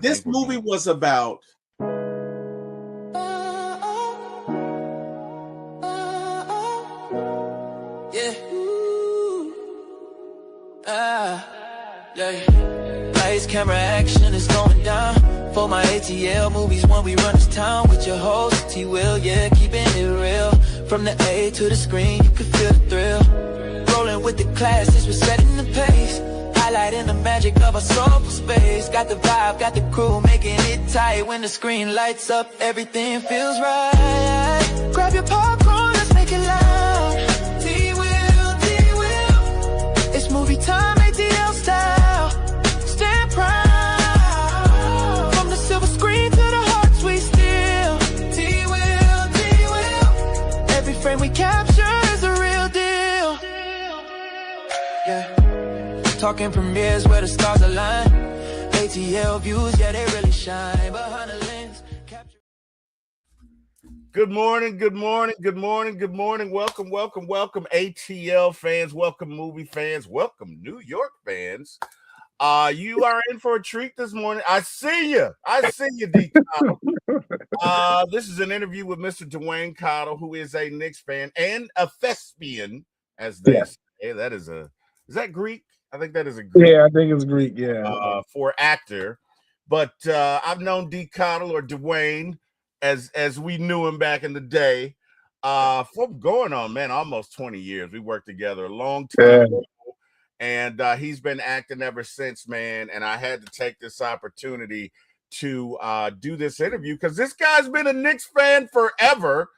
This movie was about Lights, camera, action is going down. For my ATL movies, when we run this town with your host, T-Will, yeah, keeping it real. From the A to the screen, you can feel the thrill. Rolling with the classics, we're setting the pace. Highlighting the magic of our soulful space. Got the vibe, got the crew, making it tight. When the screen lights up, everything feels right. Grab your popcorn, let's make it loud. T-Will, T-Will. It's movie time, ATL style. Stand proud. From the silver screen to the hearts we steal. T-Will, T-Will. Every frame we capture is a real deal. Yeah. Talking premieres where the stars align. ATL views, yeah, they really shine. Behind the lens, capture. Good morning, good morning, good morning, good morning. Welcome, welcome, welcome, ATL fans. Welcome, movie fans. Welcome, New York fans. You are in for a treat this morning. I see you. D. Cottle. This is an interview with Mr. Dwayne Cottle, who is a Knicks fan and a thespian, as they say. Is that Greek? I think that is a Greek. Yeah, I think it's Greek, yeah. For actor. But I've known D. Cottle, or Dwayne, as we knew him back in the day, from going on, man, almost 20 years. We worked together a long time ago, and he's been acting ever since, man. And I had to take this opportunity to do this interview because this guy's been a Knicks fan forever.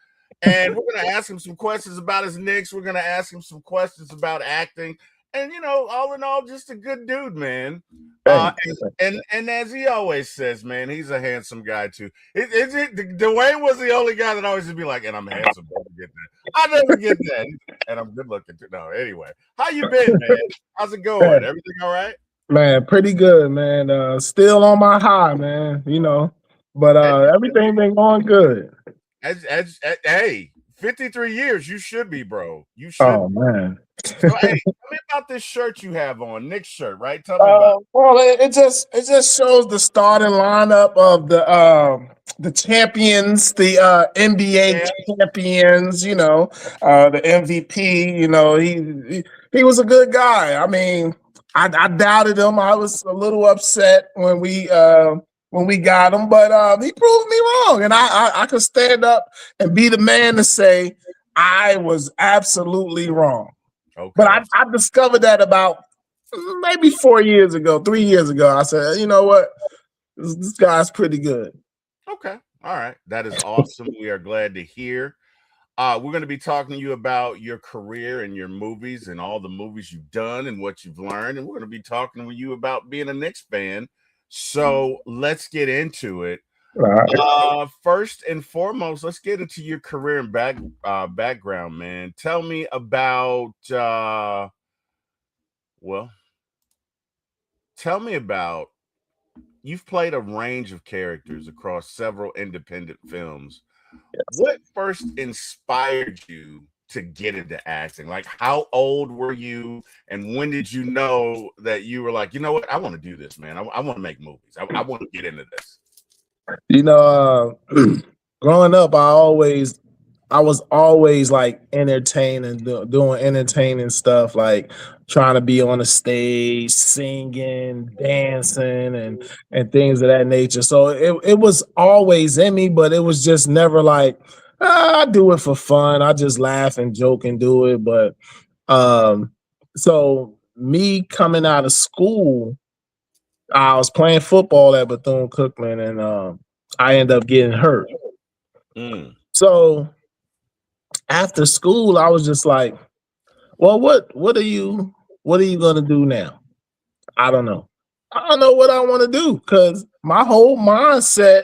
And we're going to ask him some questions about his Knicks. We're going to ask him some questions about acting. And, you know, all in all, just a good dude, man. And as he always says, man, he's a handsome guy, too. Dwayne was the only guy that always would be like, and I'm handsome. Never get that. I never get that. And I'm good looking, too. No, anyway. How you been, man? How's it going? Everything all right? Man, pretty good, man. Still on my high, man, you know. But everything been going good. Hey, 53 years, you should be, bro. You should. Oh, man. So, hey, tell me about this shirt you have on, Knicks shirt, right? Tell me about it. Well, it just shows the starting lineup of the champions, the NBA champions. You know, the MVP. You know, he was a good guy. I mean, I doubted him. I was a little upset when we got him, but he proved me wrong, and I could stand up and be the man to say I was absolutely wrong. Okay. But I discovered that about maybe 3 years ago. I said, you know what? This guy's pretty good. Okay. All right. That is awesome. We are glad to hear. We're going to be talking to you about your career and your movies and all the movies you've done and what you've learned. And we're going to be talking with you about being a Knicks fan. So let's get into it. Right. First and foremost, let's get into your career and background, man. Tell me about you've played a range of characters across several independent films. Yes. What first inspired you to get into acting? Like, how old were you, and when did you know that you were like, you know what, I want to do this, man. I want to make movies. I want to get into this. You know, growing up, I was always like entertaining, doing entertaining stuff, like trying to be on the stage, singing, dancing, and things of that nature. So it was always in me, but it was just never like, I do it for fun. I just laugh and joke and do it. But so me coming out of school, I was playing football at Bethune-Cookman, and I ended up getting hurt. So after school, I was just like, well, what are you gonna do now? I don't know. I don't know what I want to do, because my whole mindset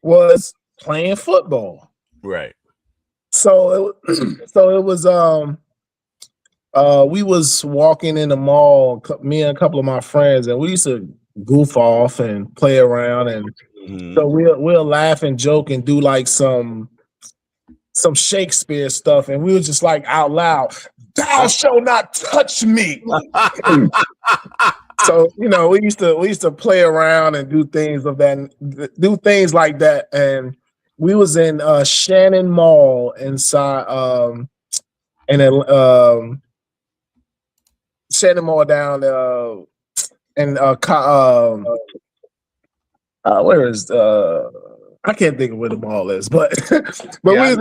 was playing football. Right. So it was we was walking in the mall, me and a couple of my friends, and we used to goof off and play around, and so we'll laugh and joke and do like some Shakespeare stuff, and we were just like out loud, "Thou shalt not touch me." So we used to play around and do things like that. And we was in Shannon Mall inside and then Shannon Mall down in where is I can't think of where the mall is, but but Yeah,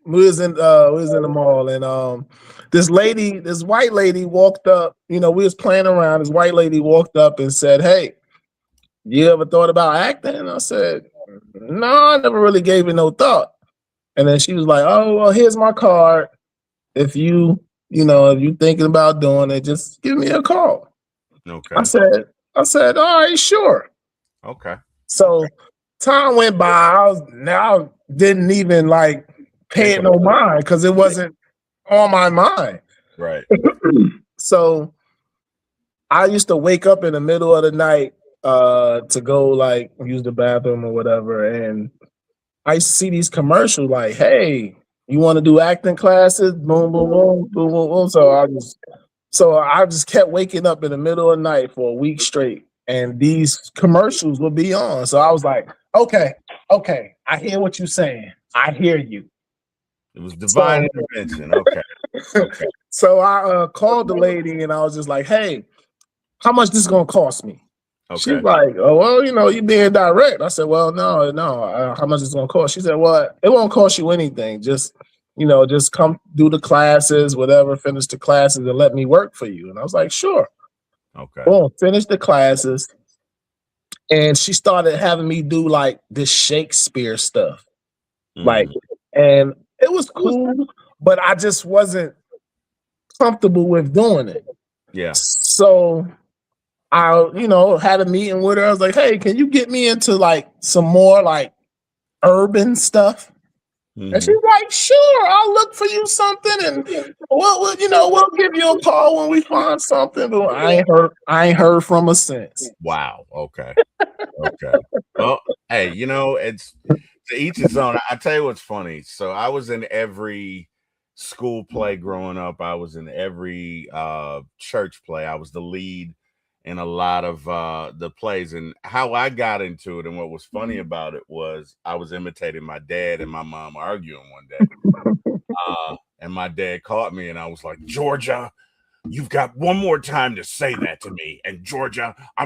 we was in yeah, we was in the mall, and this white lady walked up. We was playing around. This white lady walked up and said, "Hey, you ever thought about acting?" And I said, "No, I never really gave it no thought." And then she was like, "Oh, well, here's my card. If if you thinking about doing it, just give me a call." Okay. I said, "All right, sure." Okay. So time went by. I didn't even like pay it no mind because it wasn't on my mind. Right. So I used to wake up in the middle of the night to go like use the bathroom or whatever, and I used to see these commercials like, "Hey, you want to do acting classes?" Boom, boom, boom, boom, boom, boom. So I just kept waking up in the middle of the night for a week straight, and these commercials would be on. So I was like, okay, I hear what you're saying. I hear you. It was divine intervention. Okay. Okay. So I called the lady and I was just like, "Hey, how much this gonna cost me?" Okay. She's like, "Oh, well, you being direct." I said, "Well, no. How much is it gonna cost?" She said, "Well, it won't cost you anything. Just come do the classes, whatever, finish the classes and let me work for you." And I was like, "Sure." Okay. Boom, finish the classes. And she started having me do like this Shakespeare stuff. Like, and it was cool, but I just wasn't comfortable with doing it. Yeah. So I, had a meeting with her. I was like, "Hey, can you get me into like some more like urban stuff?" And she's like, "Sure, I'll look for you something, and we'll give you a call when we find something." But I ain't heard from her since. Wow. Okay. Okay. Well, hey, it's to each his own. I tell you what's funny. So I was in every school play growing up. I was in every church play. I was the lead in a lot of the plays. And how I got into it and what was funny about it was I was imitating my dad and my mom arguing one day. And my dad caught me and I was like, "Georgia, you've got one more time to say that to me." And Georgia, I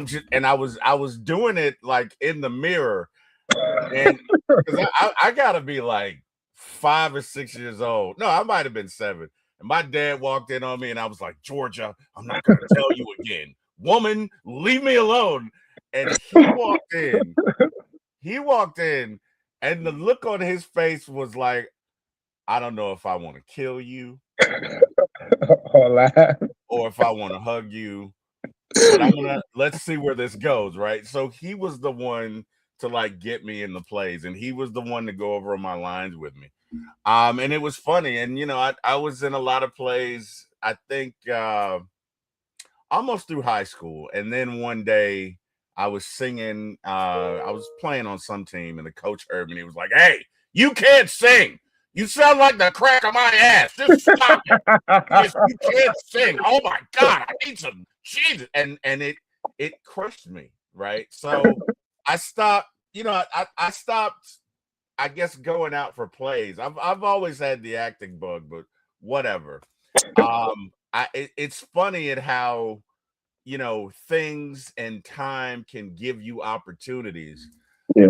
was doing it like in the mirror. And because I gotta be like 5 or 6 years old. No, I might have been 7. And my dad walked in on me and I was like, "Georgia, I'm not gonna tell you again. Woman, leave me alone." And he walked in, and the look on his face was like, "I don't know if I want to kill you or if I want to hug you, but let's see where this goes." Right. So he was the one to like get me in the plays, and he was the one to go over my lines with me. And it was funny. And I was in a lot of plays, I think almost through high school. And then one day I was singing, I was playing on some team, and the coach heard me and he was like, "Hey, you can't sing. You sound like the crack of my ass. Just stop it. You can't sing. Oh my God, I need some Jesus." And it crushed me, right? So I stopped, I stopped, I guess, going out for plays. I've always had the acting bug, but whatever. It's funny at how things and time can give you opportunities. Yeah.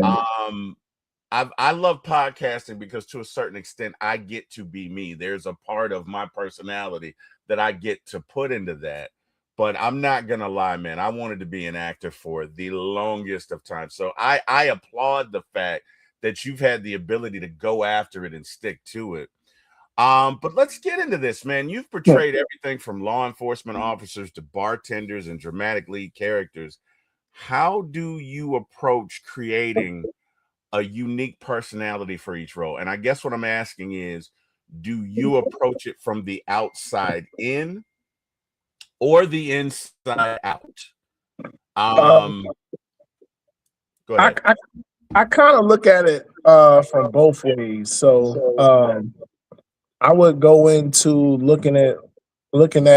I love podcasting because to a certain extent I get to be me. There's a part of my personality that I get to put into that. But I'm not gonna lie, man. I wanted to be an actor for the longest of time. So I applaud the fact that you've had the ability to go after it and stick to it. But let's get into this, man. You've portrayed everything from law enforcement officers to bartenders and dramatic lead characters. How do you approach creating a unique personality for each role? And I guess what I'm asking is, do you approach it from the outside in or the inside out? Go ahead. I kind of look at it from both ways. So I would go into looking at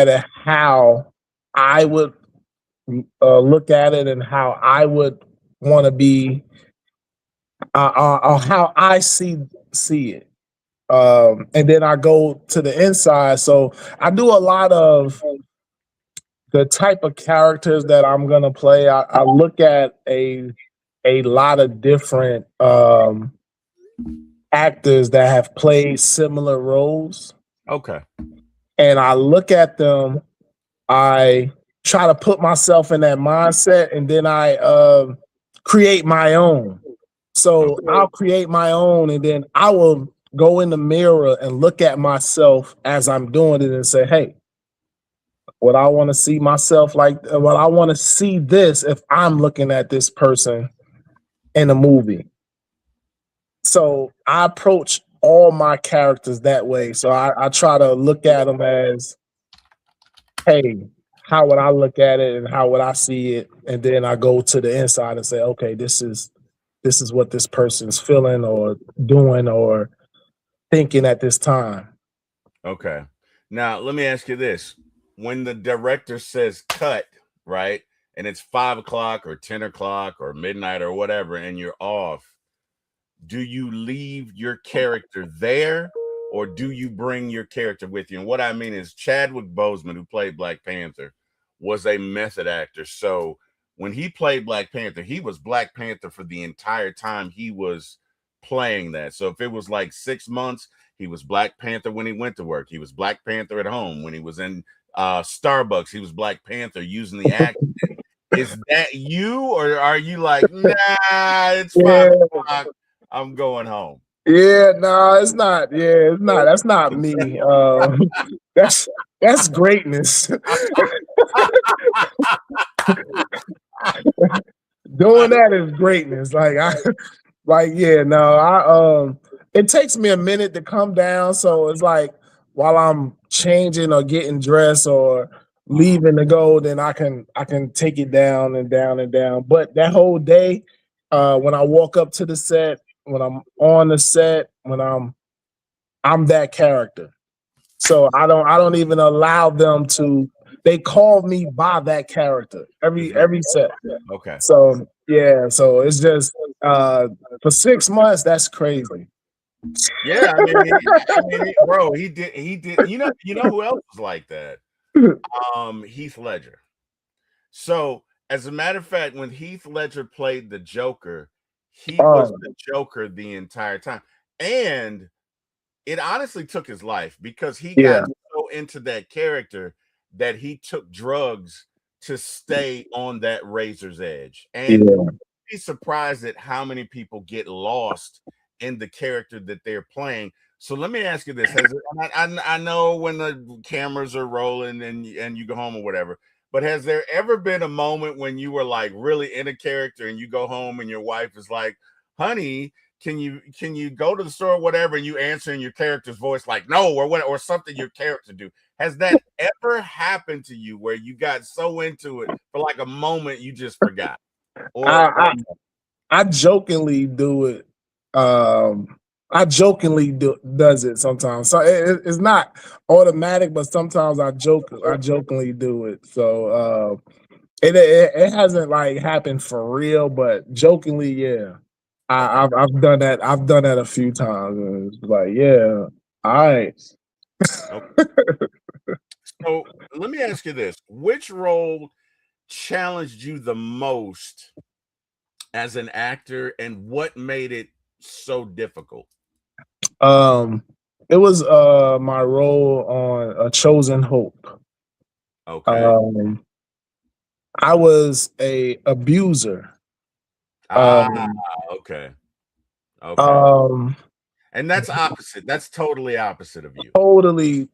it how I would look at it and how I would want to be, or how I see it. And then I go to the inside. So I do a lot of the type of characters that I'm gonna play. I look at a lot of different actors that have played similar roles, Okay. and I look at them. I try to put myself in that mindset, and then I create my own. So I'll create my own, and then I will go in the mirror and look at myself as I'm doing it and say, hey, what I want to see myself like, well, I want to see this if I'm looking at this person in a movie. So I approach all my characters that way. So I try to look at them as, hey, how would I look at it and how would I see it? And then I go to the inside and say, okay, this is what this person's feeling or doing or thinking at this time. Okay. Now let me ask you this: when the director says cut, right, and it's 5 o'clock or 10 o'clock or midnight or whatever, and you're off, do you leave your character there, or do you bring your character with you? And what I mean is, Chadwick Boseman, who played Black Panther, was a method actor. So when he played Black Panther, he was Black Panther for the entire time he was playing that. So if it was like 6 months, he was Black Panther when he went to work. He was Black Panther at home. When he was in Starbucks, he was Black Panther using the accent. Is that you, or are you like, nah, it's 5 o'clock, I'm going home? Yeah, no, it's not. Yeah, it's not. That's not me. That's greatness. Doing that is greatness. Yeah, no, it takes me a minute to come down. So it's like while I'm changing or getting dressed or leaving to go, then I can take it down and down and down. But that whole day, when I walk up to the set, when I'm on the set, when I'm that character. So I don't even allow them to. They call me by that character every set. Okay. So yeah, so it's just for 6 months. That's crazy. Yeah, bro, he did. You know who else was like that? Heath Ledger. So, as a matter of fact, when Heath Ledger played the Joker, he was the Joker the entire time, and it honestly took his life because he got so into that character that he took drugs to stay on that razor's edge. And be surprised at how many people get lost in the character that they're playing. So let me ask you this: I know when the cameras are rolling and you go home or whatever, but has there ever been a moment when you were like really in a character and you go home and your wife is like, "Honey, can you go to the store or whatever," and you answer in your character's voice like no or what, or something your character do? Has that ever happened to you where you got so into it for like a moment you just forgot? I jokingly do it. I jokingly does it sometimes. So it's not automatic, but sometimes I jokingly do it. So it hasn't like happened for real, but jokingly, yeah. I've done that. I've done that a few times. And it's like, yeah, all right. Okay. So let me ask you this: which role challenged you the most as an actor, and what made it so difficult? It was my role on A Chosen Hope. Okay. I was a abuser. Okay. Okay. And that's opposite. That's totally opposite of you. Totally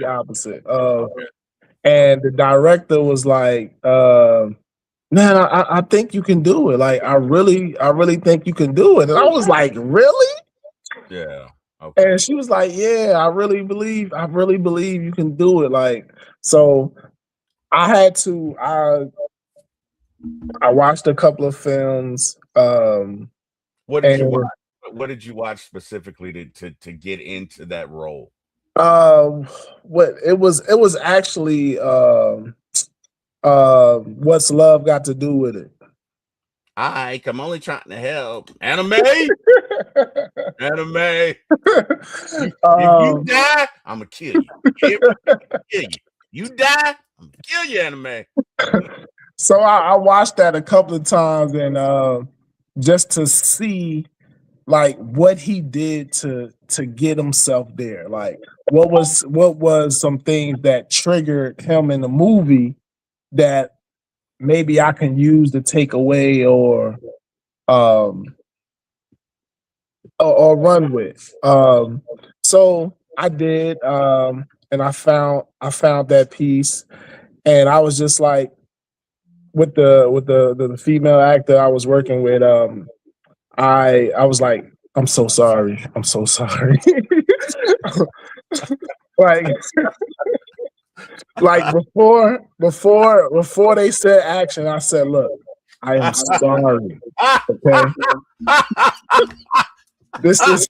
opposite. And the director was like, man, I think you can do it. Like, I really think you can do it. And I was like, really? Yeah. Okay. And she was like, yeah, I really believe you can do it. Like, so I watched a couple of films. What did you watch? What did you watch specifically to get into that role? What it was actually What's love got to do with it? I'm only trying to help. Anime, anime. If you um, die, I'm gonna kill you. Everybody kill you. You die, I'm gonna kill you, anime. so I watched that a couple of times, and just to see like what he did to get himself there. Like what was some things that triggered him in the movie that maybe I can use to take away um or run with. So I did, and I found that piece, and I was just like with the female actor I was working with. I was like, I'm so sorry. I'm so sorry. like like before they said action, I said, look, I am sorry. Okay. This is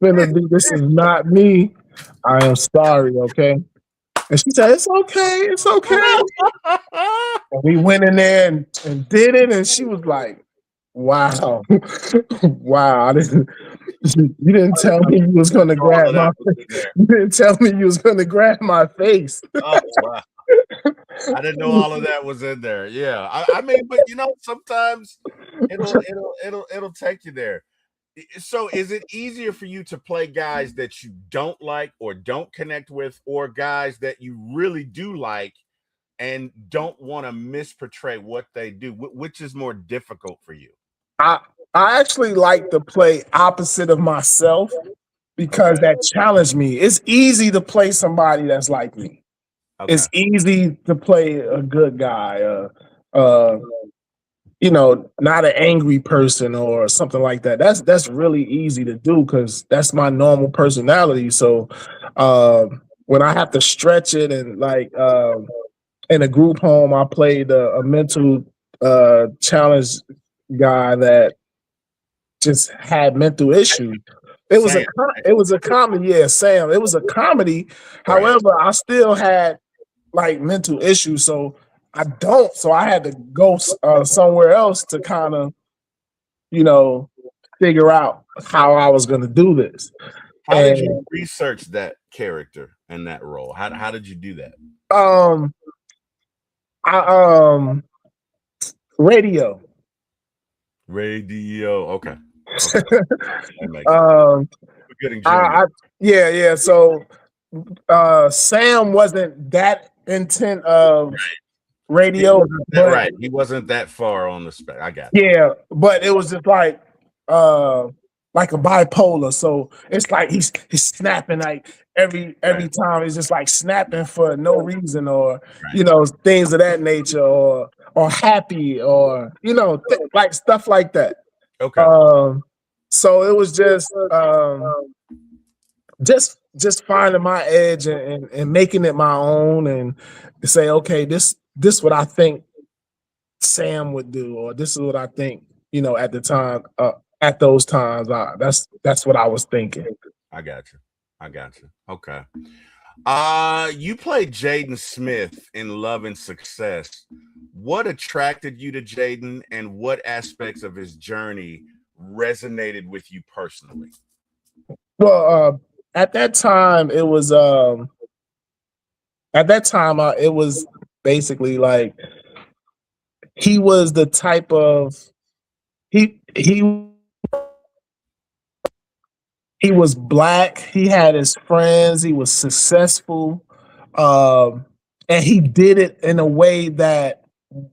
this is not me. I am sorry, okay? And she said, it's okay, it's okay. And we went in there and did it, and she was like, wow. Wow. You didn't tell me you was gonna grab my you didn't tell me you was gonna grab my face. Oh, wow. I didn't know all of that was in there. Yeah, I mean, but sometimes it'll take you there. So, is it easier for you to play guys that you don't like or don't connect with, or guys that you really do like and don't want to misportray what they do? Which is more difficult for you? I I actually like to play opposite of myself because Okay. that challenged me. It's easy to play somebody that's like me. Okay. It's easy to play a good guy, uh, not an angry person or something like that. That's really easy to do because that's my normal personality. So when I have to stretch it and like in a group home, I played a mental challenge guy that just had mental issues. Sam, It was a comedy, yeah, Sam. It was a comedy. right. However, I still had like mental issues, so I don't. So I had to go somewhere else to kind of you know figure out how I was going to do this. How did And you research that character and that role? How did you do that? um, I radio. Radio. Okay. Okay. That makes sense. um, Forgetting Junior. I yeah, yeah. So Sam wasn't that intent of He radio, wasn't that but right. He wasn't that far on the spec. I got yeah, but it was just uh like a bipolar. So it's like he's snapping like you. Right. every time it's just like snapping for no reason or Right. things of that nature or happy or like stuff like that. Okay. Um so it was just finding my edge and making it my own and to say, okay, this what I think Sam would do, or this is what I think, at the time, at those times, that's what I was thinking. I got you. I got you. Okay. You played Jaden Smith in Love and Success. What attracted you to Jaden, and what aspects of his journey resonated with you personally? Well, at that time, it was basically like he was the type of he he was black. He had his friends. He was successful, and he did it in a way that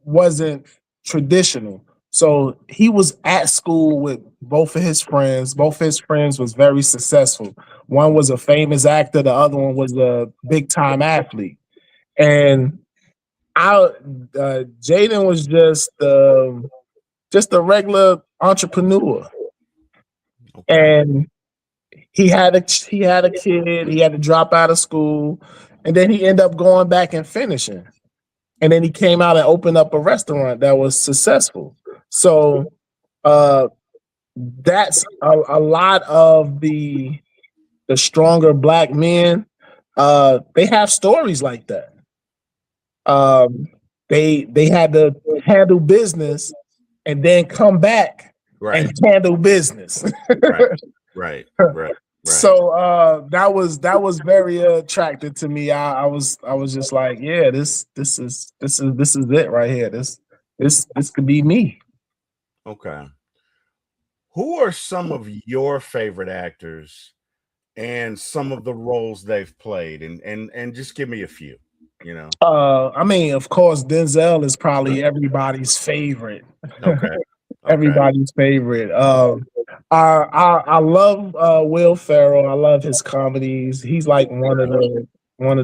wasn't traditional. So he was at school with both of his friends. Both of his friends was very successful. One was a famous actor. The other one was a big time athlete. And Jaden was just a regular entrepreneur. Okay. And he had a kid. He had to drop out of school, and then he ended up going back and finishing. And then he came out and opened up a restaurant that was successful. So uh, that's a lot of the stronger black men. They have stories like that. um, they had to handle business and then come back and Right. handle business. Right. Right. Right. Right. So that was very attractive to me. I was just like, yeah, this is it right here. This could be me. Okay. Who are some of your favorite actors and some of the roles they've played? And just give me a few, you know. I mean, of course, Denzel is probably everybody's favorite. Okay. Okay. Everybody's favorite. I love Will Ferrell. I love his comedies. He's like one of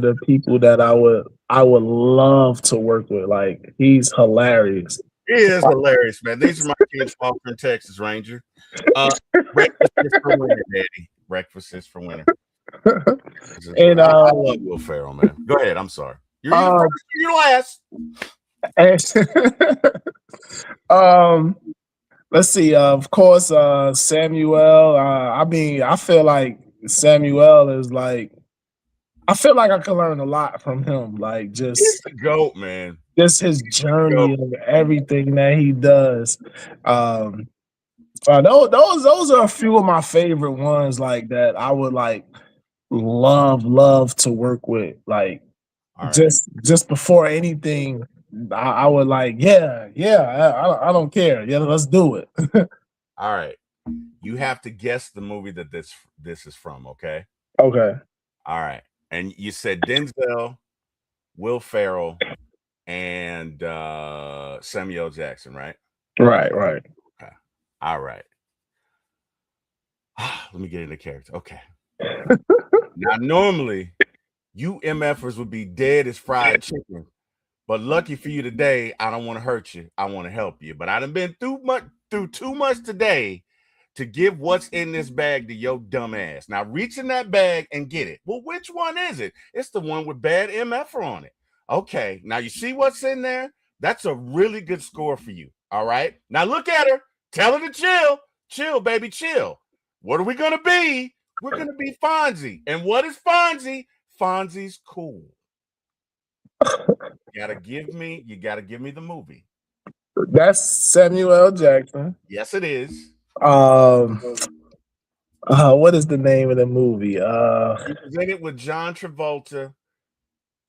the people that I would love to work with. Like he's hilarious. He is hilarious, man. These are my kids off in Texas Ranger. Breakfast is for winter, Daddy. Breakfast is for winter. And I love Will Ferrell, man. Go ahead. I'm sorry. You're first, you're last. and, let's see. Of course, Samuel. I mean, I feel like Samuel is like. I feel like I can learn a lot from him. Like He's just the GOAT, man. just his journey and everything that he does. Those are a few of my favorite ones. Like that, I would like love to work with. Like All right. just before anything, I would like, yeah. I don't care. Yeah, let's do it. All right. You have to guess the movie that this is from, okay? Okay. All right. And you said Denzel, Will Ferrell, and Samuel Jackson, right? Right. Okay. All right. Let me get into character. Okay. Now, normally, you MFers would be dead as fried chicken. But lucky for you today, I don't want to hurt you. I want to help you. But I done been through too much today to give what's in this bag to your dumb ass. Now reach in that bag and get it. Well, which one is it? It's the one with bad MFer on it. Okay, now you see what's in there? That's a really good score for you. All right. Now look at her. Tell her to chill. Chill, baby, chill. What are we gonna be? We're gonna be Fonzie. And what is Fonzie? Fonzie's cool. You gotta give me the movie. That's Samuel L. Jackson. Yes, it is. What is the name of the movie? He was in it with John Travolta.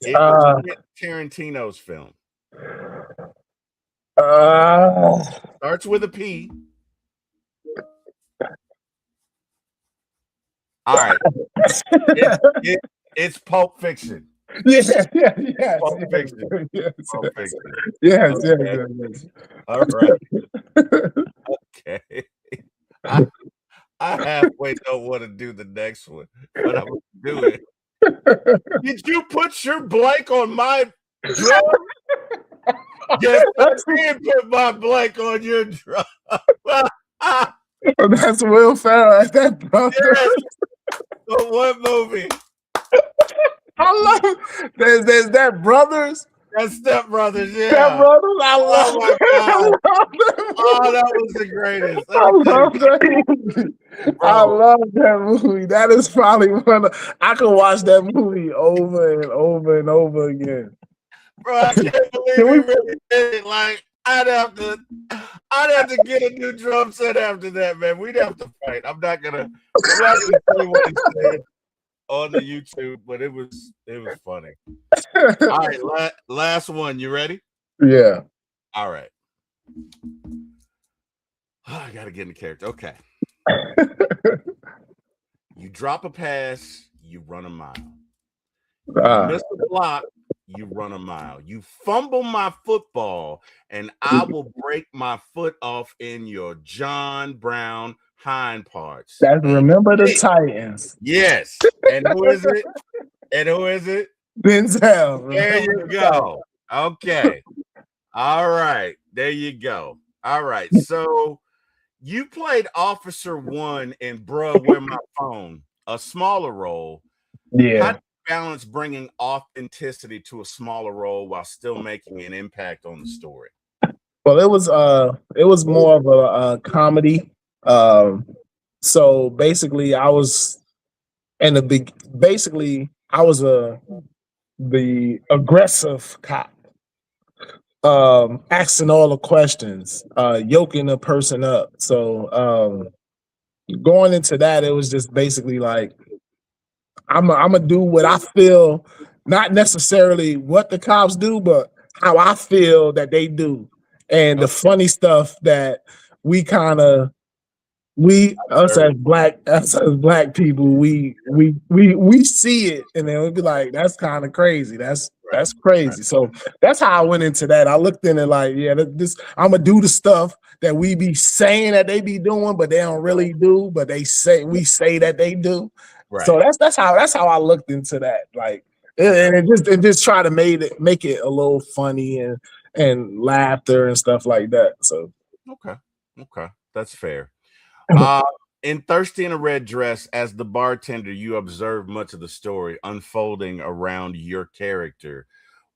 It was Tarantino's film. Starts with a P. All right. It's Pulp Fiction. Yes. Pulp Fiction. Yes. Pulp Fiction. Yes. Okay. Yes. All right. Okay. I halfway don't want to do the next one, but I'm gonna do it. Did you put your blank on my drum? Yes, I did put my blank on your drum. That's Will Ferrell. That's that brother. Yes. So what movie? I love. There's that brothers. That's Step Brothers. Yeah. Step Brothers. I love. Oh my God. Oh, that was the greatest. I love that movie. I love that movie. That is probably one I could watch that movie over and over and over again. Bro, I can't believe we really did it. Like, I'd have to get a new drum set after that, man. We'd have to fight. I'm not gonna say what he said on the YouTube, but it was funny. All right, last one. You ready? Yeah. All right. I gotta get in the character. Okay. You drop a pass, you run a mile. You miss a block, you run a mile. You fumble my football, and I will break my foot off in your John Brown hind parts. That's Remember the Titans. Yes. And who is it? Denzel. There you go. Okay. All right. There you go. All right. So you played Officer 1 in Bruh, Where My Phone, a smaller role. Yeah. How do you balance bringing authenticity to a smaller role while still making an impact on the story? Well, it was more of a comedy. So basically, I was the aggressive cop. asking all the questions, yoking a person up. So going into that, it was just basically like I'm gonna do what I feel, not necessarily what the cops do, but how I feel that they do, and the funny stuff that we kind of us as black people, we see it, and then we'd be like, that's kind of crazy. That's crazy. So that's how I went into that. I looked in it like, yeah, this I'm gonna do the stuff that we be saying that they be doing, but they don't really do, but we say that they do. Right. So that's how I looked into that. Like, and it just try to make it a little funny and laughter and stuff like that. So okay, that's fair. In Thirsty in a Red Dress, as the bartender, you observed much of the story unfolding around your character.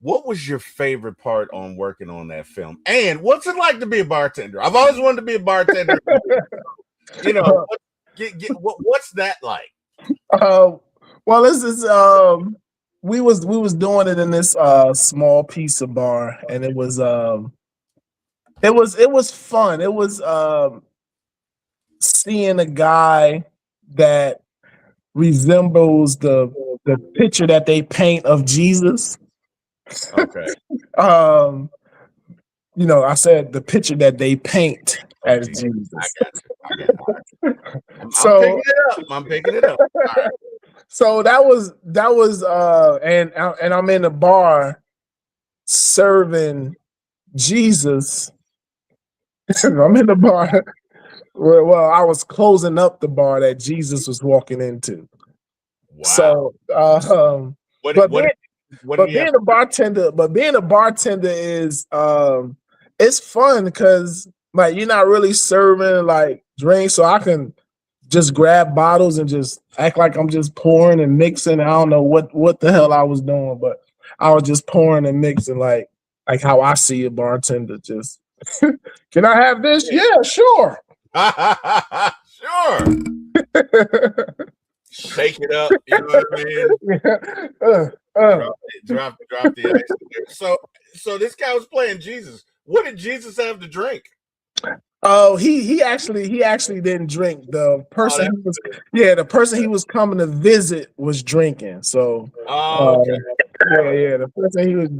What was your favorite part on working on that film? And what's it like to be a bartender? I've always wanted to be a bartender. You know, what's that like? Well, this is we was doing it in this small pizza bar, and it was fun. It was seeing a guy that resembles the picture that they paint of Jesus. Okay. You know, I said the picture that they paint as Jesus. I got you. I'm picking it up. Right. So that was and I'm in the bar serving Jesus. I'm in the bar. Well, I was closing up the bar that Jesus was walking into. Wow. So, being a bartender is it's fun because like you're not really serving like drinks, so I can just grab bottles and just act like I'm just pouring and mixing. I don't know what the hell I was doing, but I was just pouring and mixing like how I see a bartender. Just can I have this? Yeah, sure. Sure. Shake it up. You know what I mean? Drop the ice. So this guy was playing Jesus. What did Jesus have to drink? Oh, he actually didn't drink. The person the person he was coming to visit was drinking. So okay. The person he was,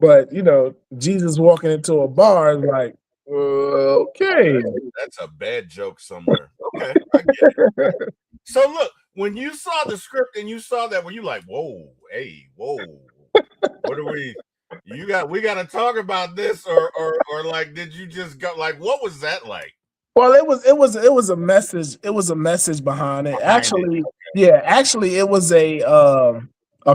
but you know, Jesus walking into a bar is like, okay, that's a bad joke somewhere. Okay, I get it. So look, when you saw the script and you saw that, were you like, whoa, what are we? We got to talk about this, or like, did you just go like, what was that like? Well, it was a message. It was a message behind it. Actually, it was a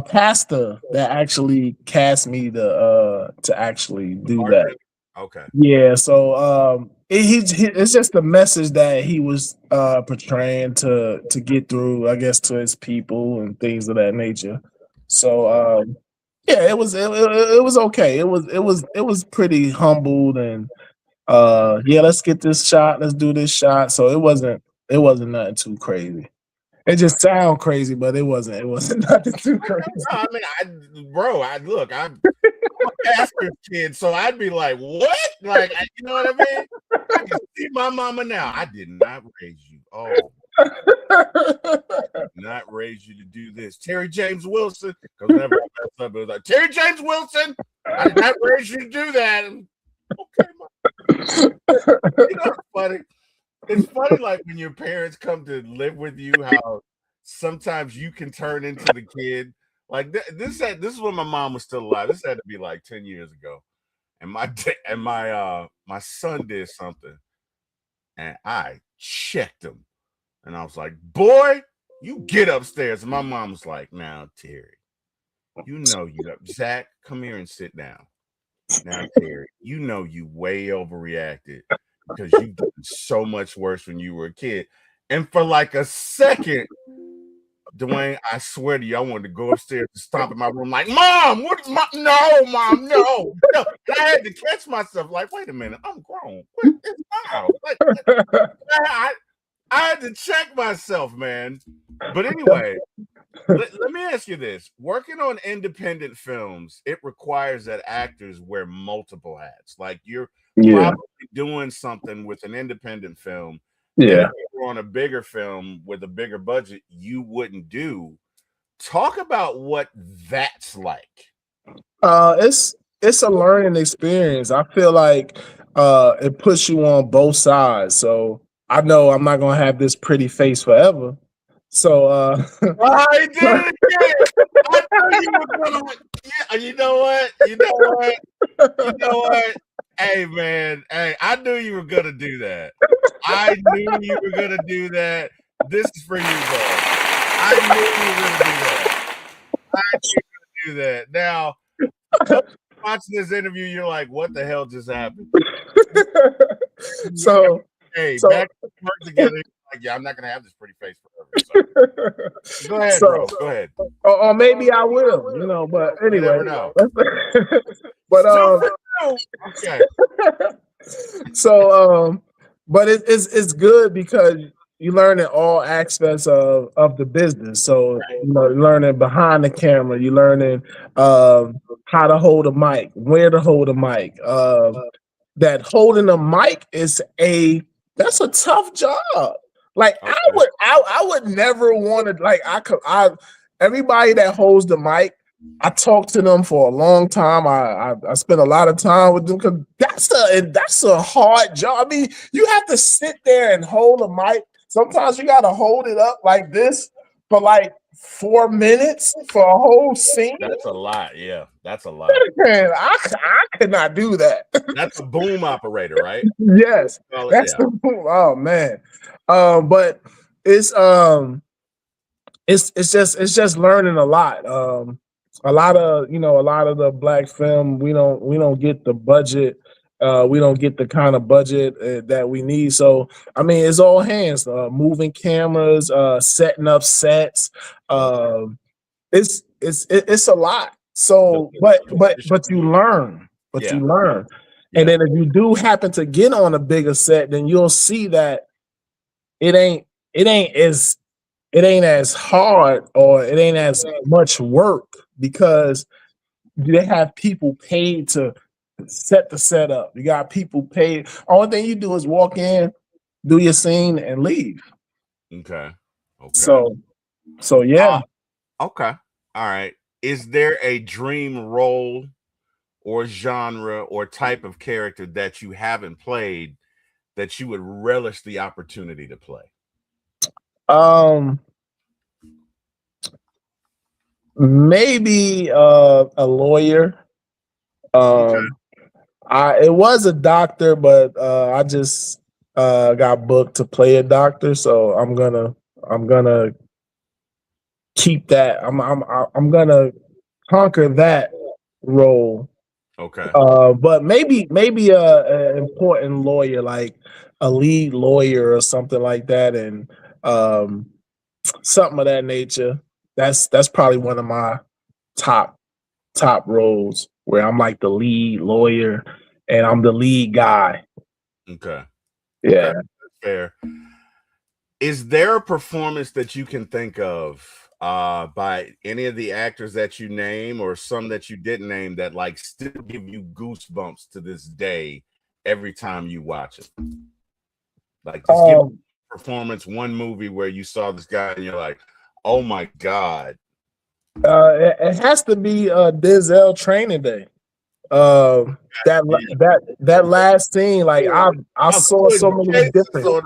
pastor that actually cast me to actually do that. Okay. Yeah. So it's just the message that he was portraying to get through, I guess, to his people and things of that nature. So it was okay. It was pretty humbled and let's get this shot. Let's do this shot. So it wasn't nothing too crazy. It just sound crazy, but it wasn't nothing too crazy. I mean, I'm a pastor's kid, so I'd be like, what? Like, you know what I mean? I can see my mama now. I did not raise you. Oh, I did not raise you to do this. Terry James Wilson, because whenever I mess up, it was like, Terry James Wilson, I did not raise you to do that. And, okay, you know, it's funny. It's funny, like when your parents come to live with you, how sometimes you can turn into the kid. Like this is when my mom was still alive. This had to be like 10 years ago, and my son did something, and I checked him, and I was like, "Boy, you get upstairs." And my mom was like, "Now, Terry, you know Zach, come here and sit down. Now, Terry, you know you way overreacted because you did so much worse when you were a kid." And for like a second, Dwayne, I swear to you, I wanted to go upstairs and stomp in my room like, "Mom, no, Mom, no." And I had to catch myself like, wait a minute, I'm grown. I had to check myself, man. But anyway, let me ask you this. Working on independent films, it requires that actors wear multiple hats. Like you're Yeah, probably doing something with an independent film that yeah. if you were on a bigger film with a bigger budget, you wouldn't do. Talk about what that's like. It's a learning experience. I feel like it puts you on both sides. So I know I'm not gonna have this pretty face forever. So I did it again. I knew you were gonna. Yeah, you know what? You know what? You know what? Hey man, hey, I knew you were gonna do that. I knew you were gonna do that. This is for you, bro. I knew you were gonna do that. I knew you were gonna do that. Now, watching this interview, you're like, what the hell just happened? so Hey, so back to work together. Like, yeah, I'm not gonna have this pretty face forever. So go ahead, bro. Go ahead. or maybe I will, but You anyway. never know. But Okay. so but it's good because you learn in all aspects of the business. So you're learning behind the camera, you're learning how to hold a mic, where to hold a mic. That holding a mic that's a tough job. Like Okay. I would never want to, like, everybody that holds the mic, I talked to them for a long time. I spent a lot of time with them because that's a hard job. I mean, you have to sit there and hold a mic. Sometimes you got to hold it up like this for like 4 minutes for a whole scene. That's a lot. Yeah, that's a lot. Man, I could not do that. That's a boom operator, right? Yes, that's yeah. oh man. But it's just learning a lot. A lot of the black film, we don't get the budget. We don't get the kind of budget that we need. So I mean, it's all hands, moving cameras, setting up sets. It's a lot. So, but you learn. You learn. And then if you do happen to get on a bigger set, then you'll see that it ain't as hard, or it ain't as much work, because they have people paid to set the setup. You got people paid. Only thing you do is walk in, do your scene, and leave. Okay. So yeah. Okay. All right. Is there a dream role or genre or type of character that you haven't played that you would relish the opportunity to play? Maybe a lawyer. It was a doctor, but I just got booked to play a doctor, so I'm gonna keep that. I'm gonna conquer that role. Okay. But maybe a important lawyer, like a lead lawyer or something like that, and something of that nature. That's probably one of my top roles, where I'm like the lead lawyer and I'm the lead guy. Okay. Yeah. Okay. That's fair. Is there a performance that you can think of by any of the actors that you name, or some that you didn't name, that like still give you goosebumps to this day every time you watch it? Like, just give me a performance, one movie where you saw this guy and you're like, oh my God. It has to be Denzel Training Day. That last scene, like I saw so many different.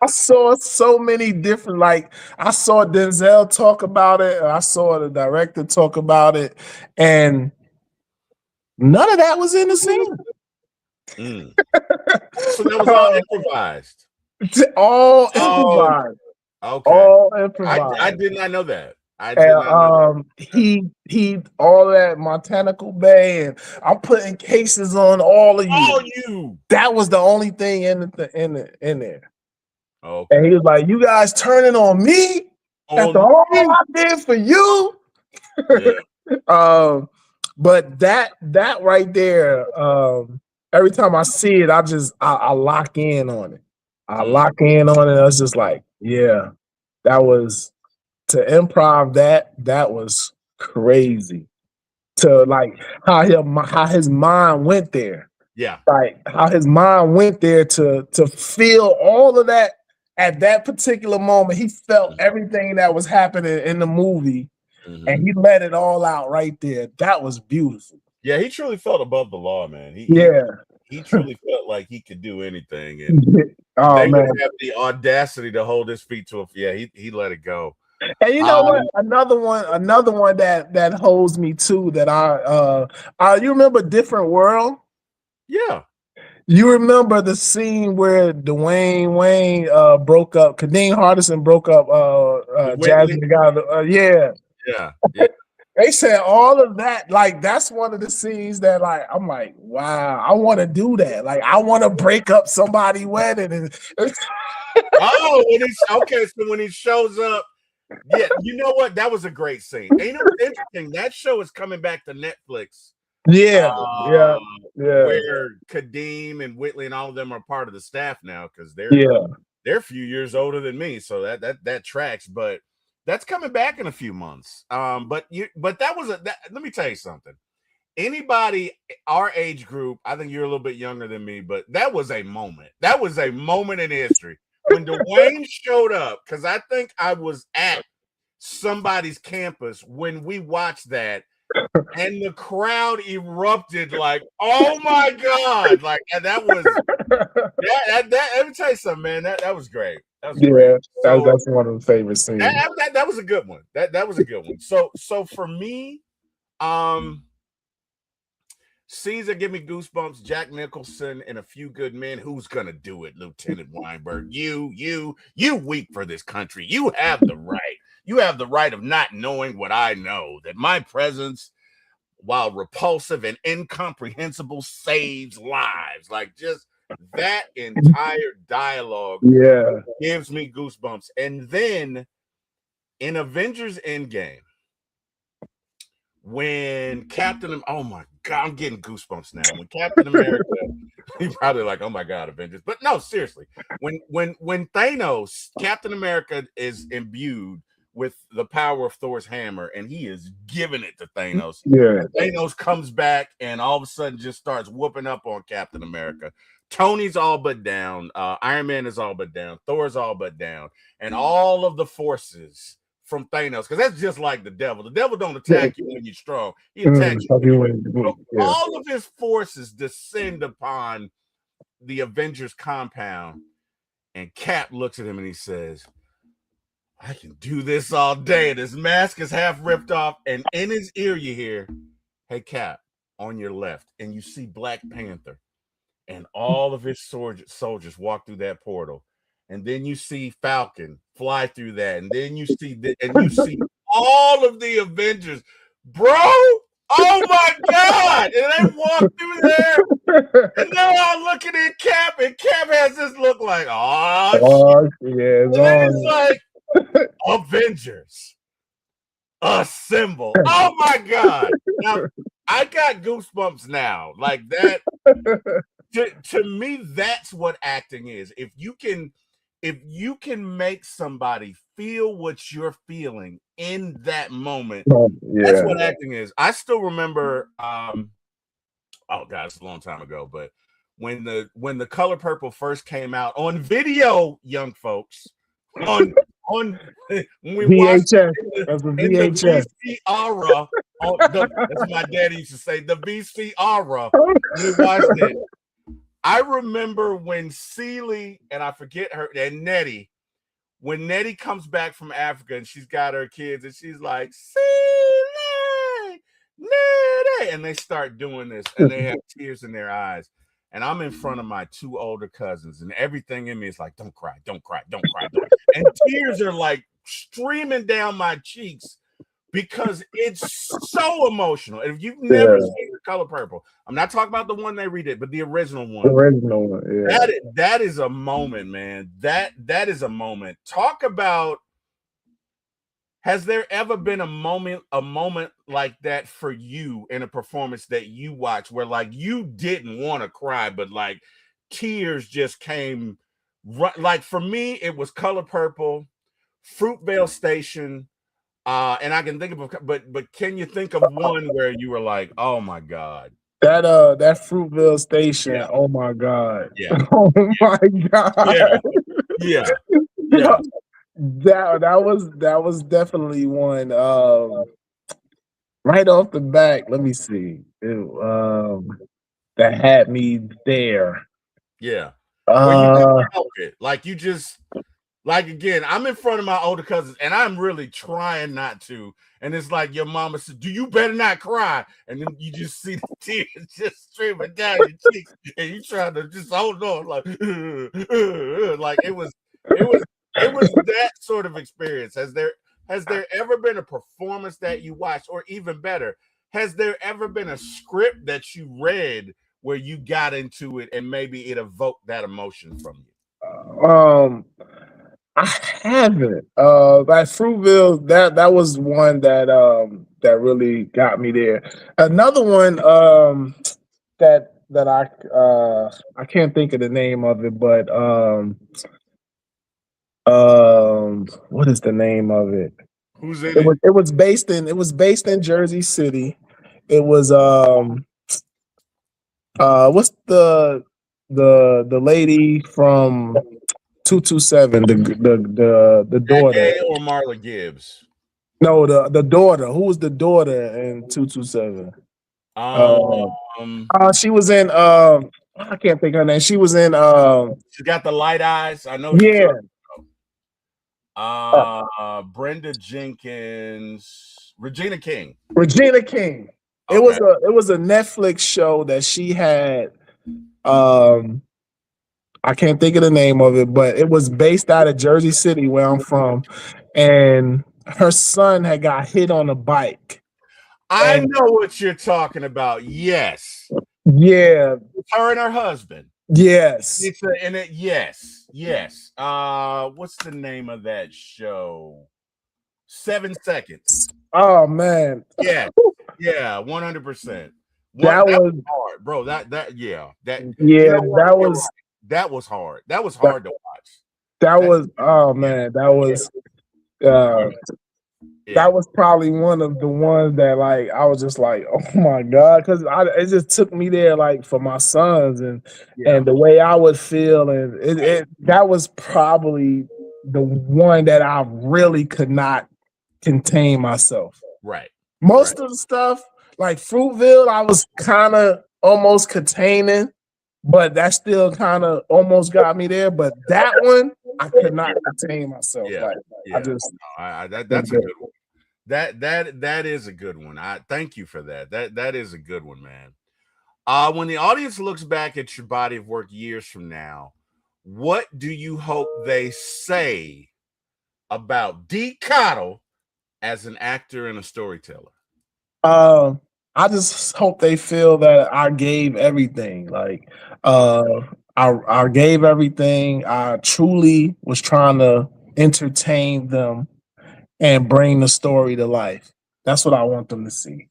I saw so many different. Like, I saw Denzel talk about it. I saw the director talk about it, and none of that was in the scene. So that was all improvised. All improvised. Okay. All improvised. I did not know that. He all that Montanical Bay, and I'm putting cases on all of you. That was the only thing in there. Okay. And he was like, "You guys turning on me after all I did for you." Yeah. But that right there, every time I see it, I lock in on it. I lock in on it. I was just like, yeah. That was to improv that was crazy. To like how his mind went there. Yeah. Like how his mind went there to feel all of that at that particular moment. He felt everything that was happening in the movie, and he let it all out right there. That was beautiful. Yeah, he truly felt above the law, man. Yeah. He truly felt like he could do anything, and Oh they would man. have the audacity to hold his feet to him. Yeah, he let it go. And you know what? Another one that holds me too. That you remember Different World? Yeah. You remember the scene where Dwayne Wayne broke up, Kadeem Hardison broke up Jasmine yeah. Yeah. Yeah. They said all of that, like that's one of the scenes that like I'm like, wow, I want to do that. Like I want to break up somebody's wedding. And Oh, okay. So when he shows up, yeah, you know what? That was a great scene. And you know what's interesting? That show is coming back to Netflix. yeah. Where Kadeem and Whitley and all of them are part of the staff now because they're a few years older than me, so that tracks. But that's coming back in a few months. But that was let me tell you something. Anybody our age group, I think you're a little bit younger than me, but that was a moment. That was a moment in history when Dwayne showed up, because I think I was at somebody's campus when we watched that. And the crowd erupted like, "Oh my god!" Like, and that was that. Let me tell you something, man. That was great. That was great. So, that's one of the favorite scenes. That was a good one. That was a good one. So for me, Caesar give me goosebumps. Jack Nicholson and A Few Good Men. Who's gonna do it, Lieutenant Weinberg? You weep for this country. You have the right. You have the right of not knowing what I know. That my presence, while repulsive and incomprehensible, saves lives. Like just that entire dialogue gives me goosebumps. And then in Avengers Endgame, when oh my god, I'm getting goosebumps now. When Captain America, he's probably like, oh my god, Avengers. But no, seriously, when Thanos, Captain America is imbued with the power of Thor's hammer, and he is giving it to Thanos. Yeah. Thanos comes back and all of a sudden just starts whooping up on Captain America. Tony's all but down. Iron Man is all but down. Thor's all but down. And all of the forces from Thanos, because that's just like the devil. The devil don't attack you when you're strong. He attacks you when you're weak. All of his forces descend upon the Avengers compound, and Cap looks at him and he says, I can do this all day. And his mask is half ripped off, and in his ear you hear, hey, Cap, on your left. And you see Black Panther and all of his soldiers walk through that portal. And then you see Falcon fly through that. And then you see all of the Avengers. Bro, oh my God. And they walk through there. And they're all looking at Cap. And Cap has this look like, oh shit. Yeah, and then it's like, Avengers assemble. Oh my God. Now, I got goosebumps now. Like that. To me, that's what acting is. If you can make somebody feel what you're feeling in that moment, that's what acting is. I still remember, oh God, it's a long time ago, but when the Color Purple first came out on video, young folks, on when we watched it in the VCR, that's my daddy used to say, the VCR, we watched it. I remember when Celie, and I forget her, and Nettie, when Nettie comes back from Africa and she's got her kids and she's like, Celie, Nettie, and they start doing this and they have tears in their eyes. And I'm in front of my two older cousins and everything in me is like, don't cry, don't cry, don't cry. And tears are like streaming down my cheeks because it's so emotional. And if you've never seen The Color Purple, I'm not talking about the one they redid, but the original one. That is a moment, man. That is a moment. Talk about, has there ever been a moment like that for you in a performance that you watched where like you didn't want to cry, but like tears just came? Like for me, it was Color Purple. Fruitvale Station, and I can think of, but can you think of one where you were like, oh my god, that Fruitvale Station? yeah, Oh my god! yeah, Oh my yeah, god! yeah, yeah, That was definitely one. Right off the back, let me see. That had me there. yeah. Where you couldn't Uh, help it, like you just like again. I'm in front of my older cousins, and I'm really trying not to. And it's like your mama said, "Do you better not cry?" And then you just see the tears just streaming down your cheeks, and you trying to just hold on, like, like it was, it was that sort of experience. Has there ever been a performance that you watched, or even better, has there ever been a script that you read where you got into it and maybe it evoked that emotion from you? um, I haven't. Like Fruitville, that was one that really got me there. Another one that I can't think of the name of it, but what is the name of it? Who's in it? It was based in Jersey City. It was what's the lady from 227, the daughter. Eke or Marla Gibbs? No, the daughter. Who was the daughter in 227? She was in I can't think of her name. She was in She got the light eyes. I know what you're yeah, talking about. Brenda Jenkins, Regina King. Regina King. Okay. It was a Netflix show that she had. Um I can't think of the name of it, but it was based out of Jersey City, where I'm from, and her son had got hit on a bike. I And know what you're talking about. Yes. yeah, It's her and her husband. yes. It's in it. Yes. Yes. What's the name of that show? 7 Seconds. Oh man, Yeah. Yeah. 100%. that That was was hard, bro. Yeah. That you yeah, know what? You're right. That was hard. That was that, hard to watch. that That was oh yeah. man, uh Yeah. that was probably one of the ones that like I was just like, oh my god, because it just took me there like for my sons Yeah. and the way I would feel, and that was probably the one that I really could not contain myself. Right. Right. Most of the stuff like Fruitville, I was kind of almost containing, but that still kind of almost got me there. But that one, I could not contain myself. Yeah. Like I Yeah. just That's a good one. That is a good one. I thank you for that. That is a good one, man. When the audience looks back at your body of work years from now, what do you hope they say about D. Cottle as an actor and a storyteller? Um, I just hope they feel that I gave everything. Like, uh, I gave everything. I truly was trying to entertain them and bring the story to life. That's what I want them to see.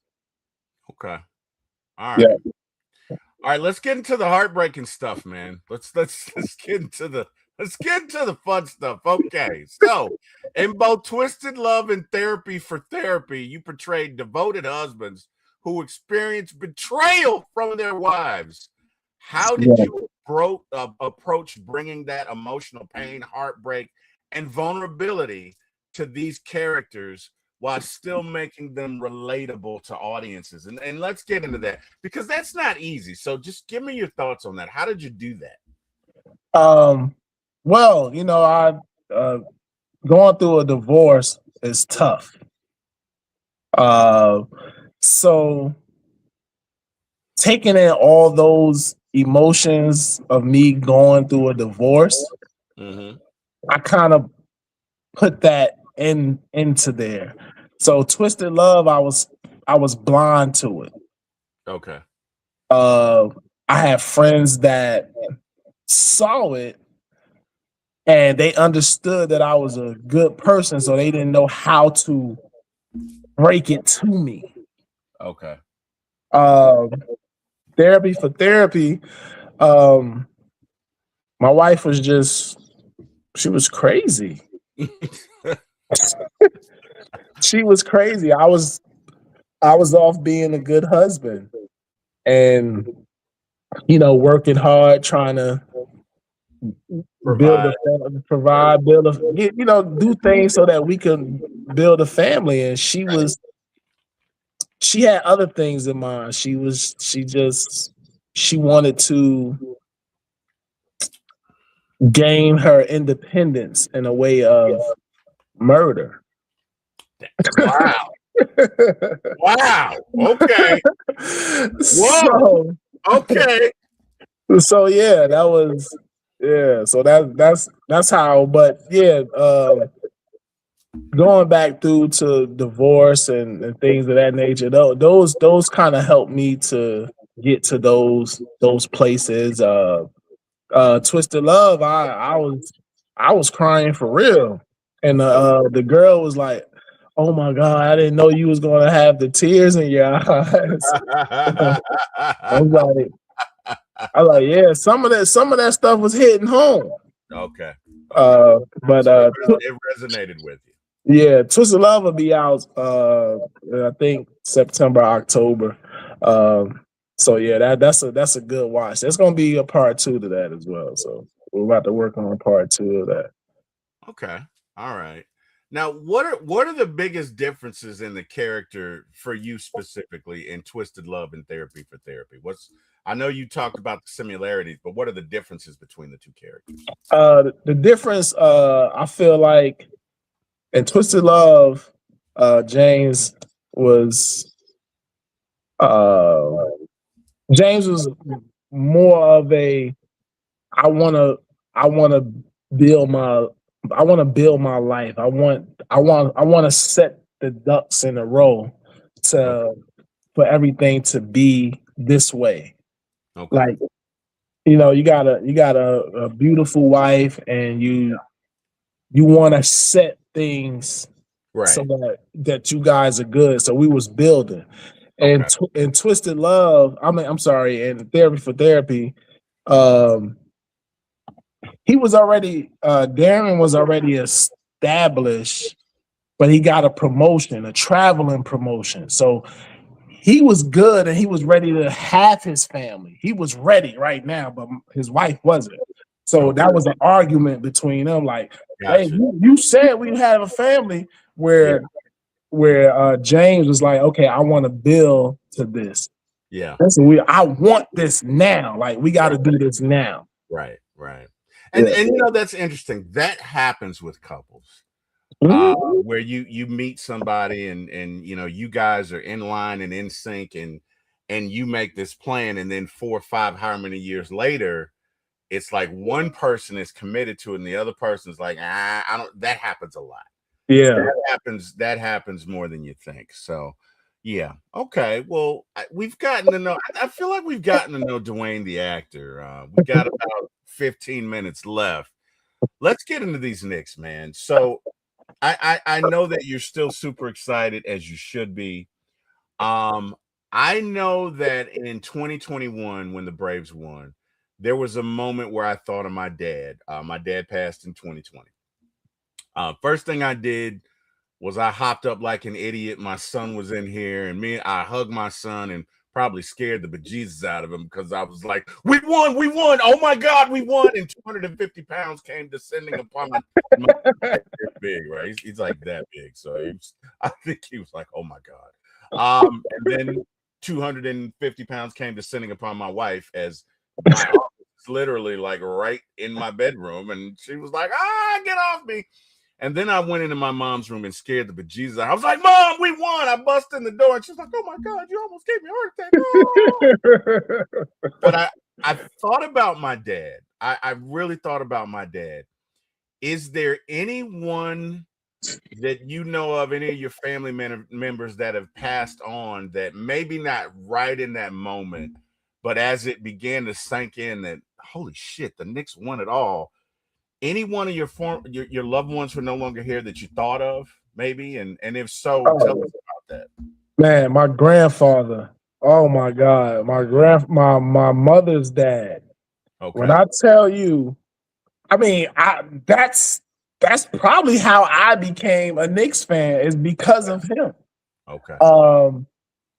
Okay. All Yeah. right. All right, let's get into the heartbreaking stuff, man. Let's get into the fun stuff. Okay. So, in both Twisted Love and Therapy for Therapy, you portrayed devoted husbands who experience betrayal from their wives. How did Yeah. you approach bringing that emotional pain, heartbreak, and vulnerability to these characters while still making them relatable to audiences? And let's get into that because that's not easy. So just give me your thoughts on that. How did you do that? Well, I going through a divorce is tough. Uh, so taking in all those emotions of me going through a divorce, Mm-hmm. I kind of put that into there. So Twisted Love, I was blind to it. Okay. Uh, I have friends that saw it and they understood that I was a good person, so they didn't know how to break it to me. Okay. Um, Therapy for Therapy, um, my wife was she was crazy. She was crazy. I was off being a good husband and working hard, trying to build Provide. a family, provide, build a do things so that we can build a family. And she had other things in mind. She wanted to gain her independence in a way of murder. Wow. Wow. Okay. Whoa. so Okay. so yeah, that was yeah. So that's how. But yeah, going back through to divorce and things of that nature, those kind of helped me to get to those places. Twisted Love, I was crying for real, and the girl was like, "Oh my God, I didn't know you was gonna have the tears in your eyes." I was like, yeah, some of that stuff was hitting home. Okay. But So it resonated with you. yeah, Twisted Love will be out. I think September, October. So yeah, that's a good watch. There's gonna be a part 2 to that as well. So we're about to work on part 2 of that. Okay. All right. Now, what are the biggest differences in the character for you specifically in Twisted Love and Therapy for Therapy? I know you talked about the similarities, but what are the differences between the two characters? The difference, I feel like in Twisted Love, James was uh, James was more of a I wanna I wanna build my I wanna build my life. I wanna set the ducks in a row Okay. to for everything to be this way. Okay. Like, you got a beautiful wife and you wanna set things so Right. that you guys are good. So we was building. And Okay. in Twisted Love, I'm sorry, and Therapy for Therapy, um, he was already Darren was already established, but he got a promotion, a traveling promotion. So he was good and he was ready to have his family. He was ready right now, but his wife wasn't. So Okay. that was an argument between them. Like, hey, Gotcha. you said we have a family. Yeah. Where James was like, okay, I want to build to this. Yeah. I want this now. Like, we got to do this now. Right. Right. And Yeah. that's interesting. That happens with couples. Where you meet somebody and you guys are in line and in sync and you make this plan, and then 4 or 5 how many years later it's like one person is committed to it and the other person's like, I don't. That happens a lot. Yeah. That happens more than you think. So yeah. Okay. Well, we've gotten to know. I feel like we've gotten to know Dwayne the actor. We got about 15 minutes left. Let's get into these Knicks, man. So I know that you're still super excited, as you should be. I know that in 2021, when the Braves won, there was a moment where I thought of my dad. My dad passed in 2020. First thing I did was I hopped up like an idiot. My son was in here, and I hugged my son and probably scared the bejesus out of him because I was like, "We won! We won! Oh my God, we won!" And 250 pounds came descending upon my big, right? He's like that big, so I think he was like, "Oh my God!" And then 250 pounds came descending upon my wife as my office is literally like right in my bedroom, and she was like, get off me!" And then I went into my mom's room and scared the bejesus out. I was like, "Mom, we won!" I busted in the door, and she's like, "Oh my God, you almost gave me a heart attack!" Oh. But I thought about my dad. I really thought about my dad. Is there anyone that you know of, any of your family members that have passed on that maybe not right in that moment, but as it began to sink in that, holy shit, the Knicks won it all? Any one of your loved ones who are no longer here that you thought of, maybe? And if so, tell us about that. Man, my grandfather. Oh my God, my mother's dad. When Okay. I tell you, I mean, that's that's probably how I became a Knicks fan, is because of him. Okay.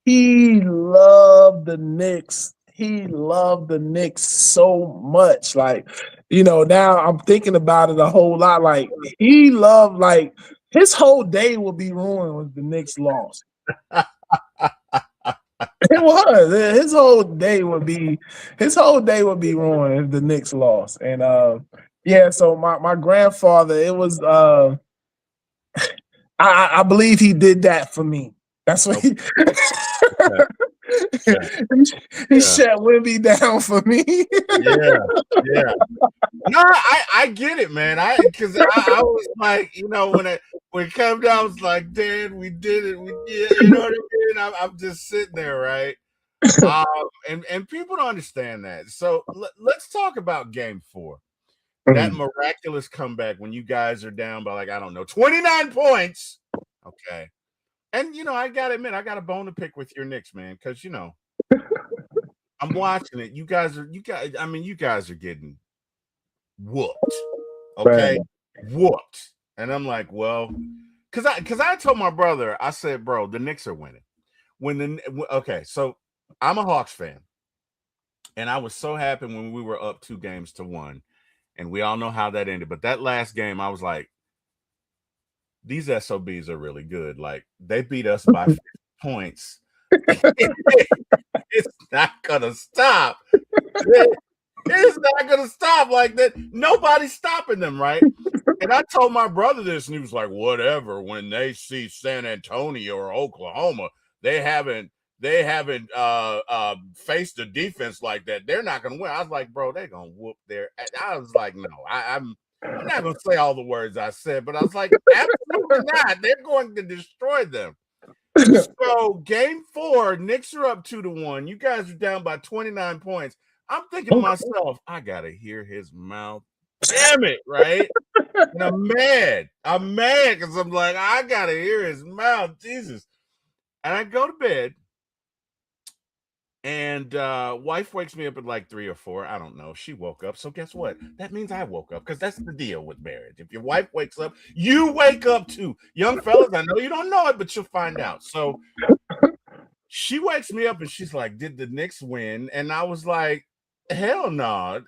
He loved the Knicks. He loved the Knicks so much. Like, now I'm thinking about it a whole lot. Like, he loved, like, his whole day would be ruined if the Knicks lost. It was. His whole day would be ruined if the Knicks lost. And so my grandfather, it was I believe he did that for me. That's what he he shut Wimby down for me. Yeah. No, I get it, man. Because I was like, when it came down, I was like, Dad, we did it. We did, you know what I mean? I'm just sitting there, right? And people don't understand that. So let's talk about Game 4. That miraculous comeback when you guys are down by, like, I don't know, 29 points. Okay. And, I got to admit, I got a bone to pick with your Knicks, man, because, I'm watching it. You guys are getting whooped. Okay. Right. Whooped. And I'm like, well, because I told my brother, I said, bro, the Knicks are winning. So I'm a Hawks fan. And I was so happy when we were up 2-1. And we all know how that ended. But that last game, I was like, these SOBs are really good. Like, they beat us by 50 points. It's not gonna stop. It's not gonna stop like that. Nobody's stopping them, right? And I told my brother this, and he was like, whatever. When they see San Antonio or Oklahoma, they haven't faced a defense like that. They're not gonna win. I was like, bro, they're gonna whoop their. I was like, no, I'm not gonna say all the words I said, but I was like, absolutely not. They're going to destroy them. So Game 4, Knicks are up 2-1. You guys are down by 29 points. I'm thinking to myself, I gotta hear his mouth. Damn it, right? And I'm mad because I'm like, I gotta hear his mouth, Jesus. And I go to bed, and wife wakes me up at like 3 or 4. I don't know. She woke up. So guess what? That means I woke up, because that's the deal with marriage. If your wife wakes up, you wake up too. Young fellas, I know you don't know it, but you'll find out. So she wakes me up and she's like, did the Knicks win? And I was like, hell no.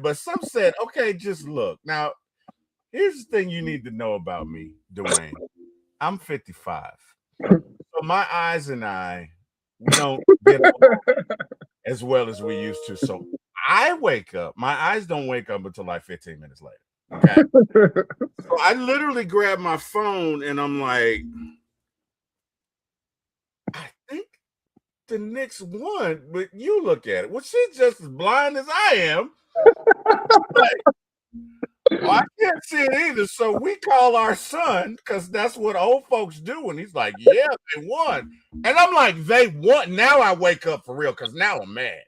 But some said, okay, just look. Now, here's the thing you need to know about me, Dwayne. I'm 55. So my eyes and we don't get along as well as we used to. So I wake up. My eyes don't wake up until like 15 minutes later. Okay. So I literally grab my phone and I'm like, I think the Knicks won, but you look at it. Well, she's just as blind as I am. I can't see it either. So we call our son, because that's what old folks do. And he's like, yeah, they won. And I'm like, they won. Now I wake up for real, because now I'm mad.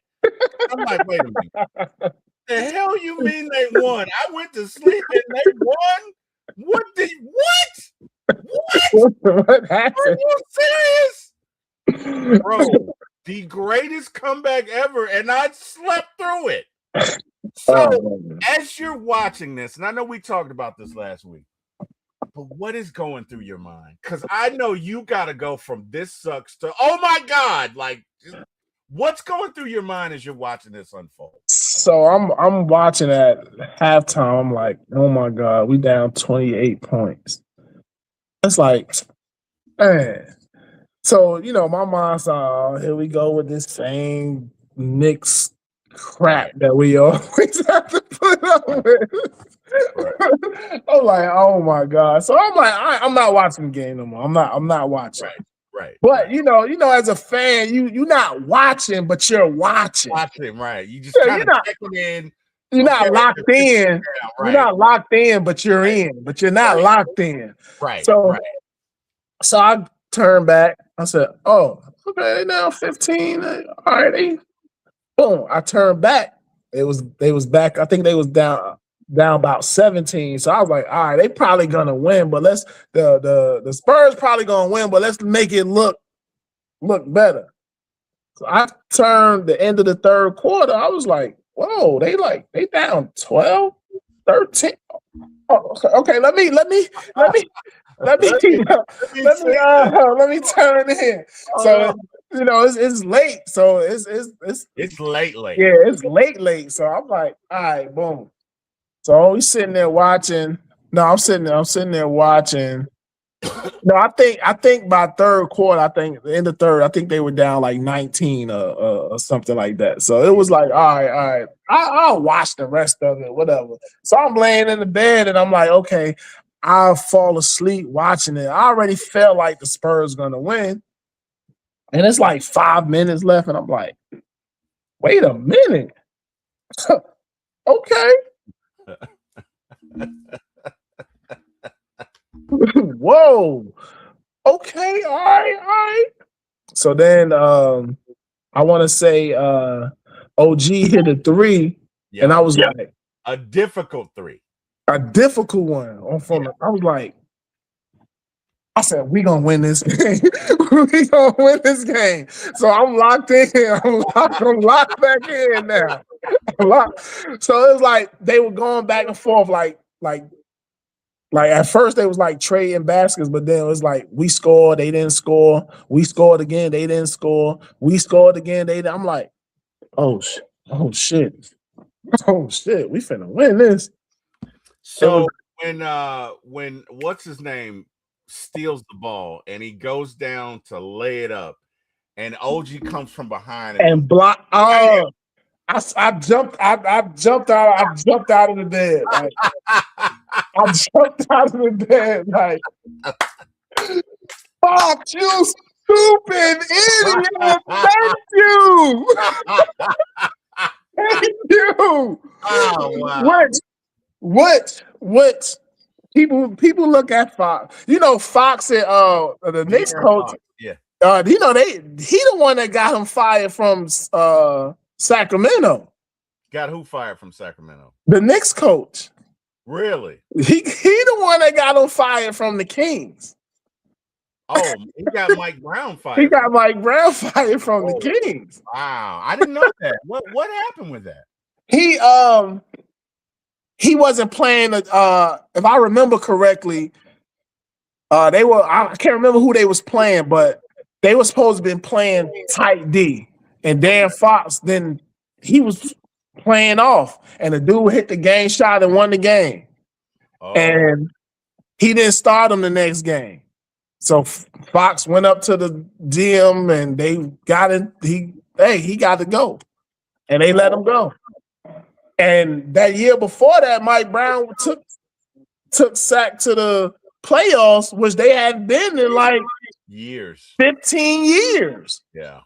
I'm like, wait a minute. The hell you mean they won? I went to sleep and they won? What? What happened? Are you serious? Bro, the greatest comeback ever, and I slept through it. So, as you're watching this, and I know we talked about this last week, but what is going through your mind? Because I know you got to go from this sucks to, oh my God, like, what's going through your mind as you're watching this unfold? So I'm watching at halftime. I'm like, oh my God, we down 28 points. It's like, man. So, my mind's here we go with this same Knicks crap that we always have to put up with. Right. I'm like, oh my God. So I'm like, I'm not watching the game no more. I'm not watching. Right. But as a fan, you're not watching, but you're watching. Watching, right. You just kind of checking in. You're not locked in. Right. You're not locked in, but you're in. But you're not locked in. Right. So I turned back. I said, oh, okay, now 15. All right. Boom. I turned back. They was back. I think they was down about 17. So I was like, all right, they probably gonna win, but the Spurs probably gonna win, but let's make it look better. So I turned the end of the third quarter. I was like, whoa, they down 12, 13. Oh, okay, let me let me let me let me let me turn in. So it's late. So It's late. yeah, it's late. So I'm like, all right, boom. So we sitting there watching. No, I'm sitting there watching. No, I think by third quarter, I think in the third, I think they were down like 19 or something like that. So it was like, all right, I'll watch the rest of it, whatever. So I'm laying in the bed and I'm like, okay, I'll fall asleep watching it. I already felt like the Spurs gonna win, and it's like 5 minutes left, and I'm like, wait a minute, okay, whoa, okay, all right. So then I want to say OG hit a three, and I was like, a difficult three. a difficult one. I was like, I said, we gonna win this game. We gonna win this game. So I'm locked in. I'm locked back in now. So it was like they were going back and forth, like at first they was like trading baskets, but then it was like we scored, they didn't score. We scored again, they didn't score. We scored again, they didn't. I'm like, oh shit, we finna win this. So when what's his name steals the ball and he goes down to lay it up, and OG comes from behind and block. Oh, I jumped out of the bed. Like, I jumped out of the bed like, fuck you, stupid idiot! Thank you, thank you. Oh wow! What? People look at Fox. You know, Fox and the Knicks coach. Yeah. He the one that got him fired from Sacramento. Got who fired from Sacramento? The Knicks coach. Really? He the one that got him fired from the Kings. Oh, he got Mike Brown fired. He got Mike Brown fired from the Kings. Wow, I didn't know that. What happened with that? He wasn't playing. If I remember correctly, they were. I can't remember who they was playing, but they were supposed to be playing tight D. And Dan Fox, then he was playing off, and the dude hit the game shot and won the game. Oh. And he didn't start him the next game. So Fox went up to the GM and they got it. He got to go, and they let him go. And that year before that, Mike Brown took Sac to the playoffs, which they hadn't been in like years, 15 years. Yeah.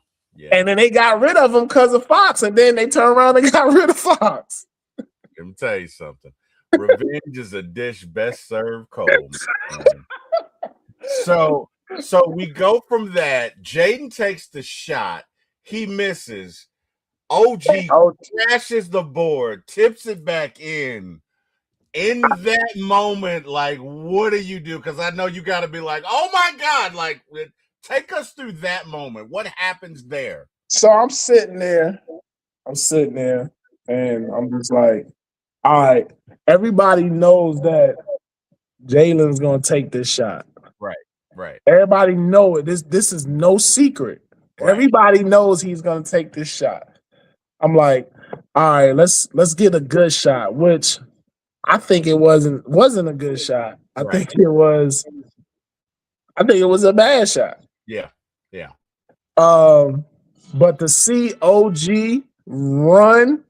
And then they got rid of him because of Fox, and then they turned around and got rid of Fox. Let me tell you something. Revenge is a dish best served cold. So we go from that. Jaden takes the shot. He misses. OG crashes the board, tips it back in. In that moment, like, what do you do? Because I know you got to be like, oh my God, like, take us through that moment. What happens there? So I'm sitting there, and I'm just like, all right, everybody knows that Jalen's going to take this shot. Right. Everybody know it. This is no secret. Right. Everybody knows he's going to take this shot. I'm like, all right, let's get a good shot, which I think it wasn't a good shot. I think it was a bad shot. Yeah. But to see OG run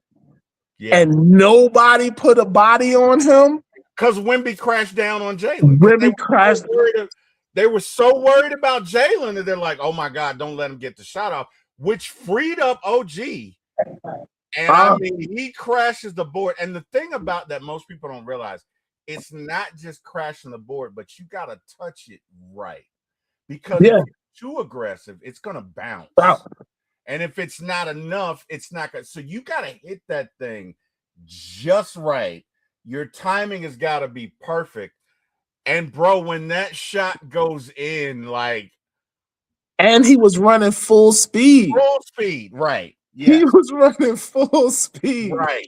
and nobody put a body on him. Because Wemby crashed down on Jalen. They were so worried about Jalen that they're like, oh my God, don't let him get the shot off, which freed up OG. And I mean, he crashes the board. And the thing about that most people don't realize, it's not just crashing the board, but you got to touch it right. Because if you're too aggressive, it's going to bounce. And if it's not enough, it's not going to. So you got to hit that thing just right. Your timing has got to be perfect. And, bro, when that shot goes in, like. And he was running full speed. Right. Yes. He was running full speed. Right.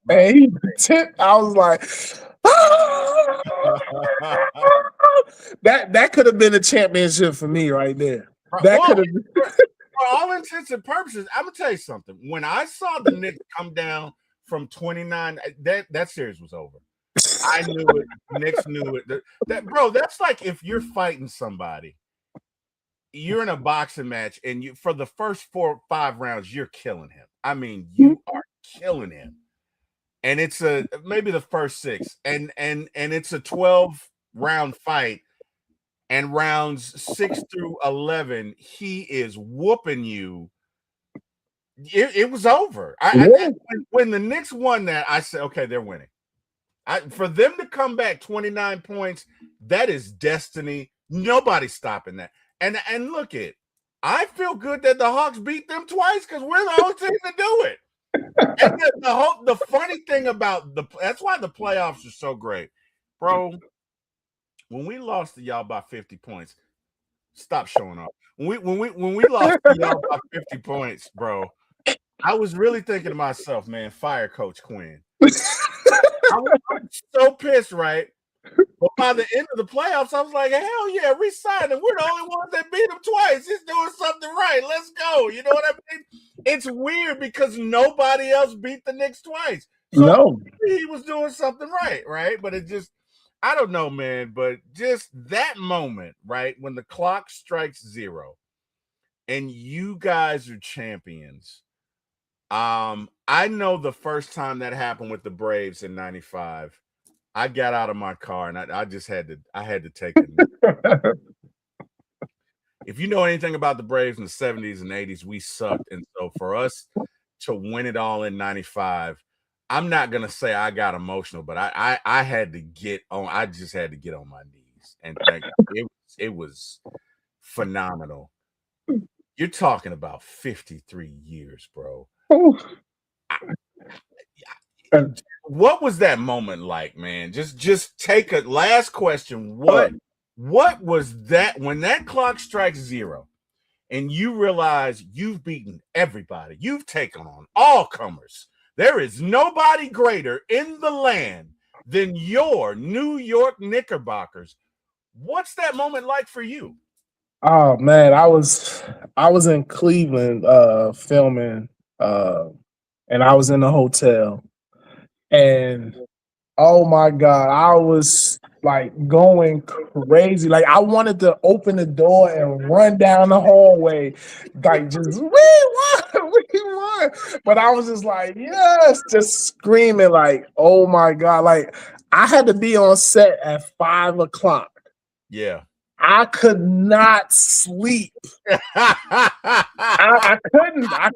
And he tipped. I was like, That could have been a championship for me right there. That Well, could have. for all intents and purposes, I'm gonna tell you something. When I saw the Knicks come down from 29, that series was over. I knew it. Knicks knew it. Bro, that's like if you're fighting somebody, you're in a boxing match, and you for the first 4 or 5 rounds, you're killing him. I mean, you are killing him. And it's maybe the first 6, and it's a 12-round fight, and rounds 6 through 11, he is whooping you. It was over. When the Knicks won that, I said, okay, they're winning. For them to come back 29 points, that is destiny. Nobody's stopping that. And look I feel good that the Hawks beat them twice because we're the only team to do it. And the funny thing about that's why the playoffs are so great, bro. When we lost to y'all by 50 points, stop showing up. When we lost to y'all by 50 points, bro, I was really thinking to myself, man, fire Coach Quinn. I was so pissed, right? But by the end of the playoffs, I was like, hell yeah, resign him. We're the only ones that beat him twice. He's doing something right. Let's go. You know what I mean? It's weird because nobody else beat the Knicks twice. So No. he was doing something right? But it just, I don't know, man. But just that moment, right, when the clock strikes 0 and you guys are champions. I know the first time that happened with the Braves in 95, I got out of my car and I just had to take it. If you know anything about the Braves in the 70s and 80s, we sucked. And so for us to win it all in 95, I'm not gonna say I got emotional, but I had to get on, I just had to get on my knees and thank you. It was phenomenal. You're talking about 53 years, bro. What was that moment like, man? Just take a last question. What was that when that clock strikes 0 and you realize you've beaten everybody? You've taken on all comers. There is nobody greater in the land than your New York Knickerbockers. What's that moment like for you? Oh man, I was in Cleveland filming and I was in the hotel and oh my God, I was like going crazy. Like I wanted to open the door and run down the hallway, like just we won. But I was just like, yes, just screaming like, oh my God. Like I had to be on set at 5 o'clock. Yeah. I could not sleep. I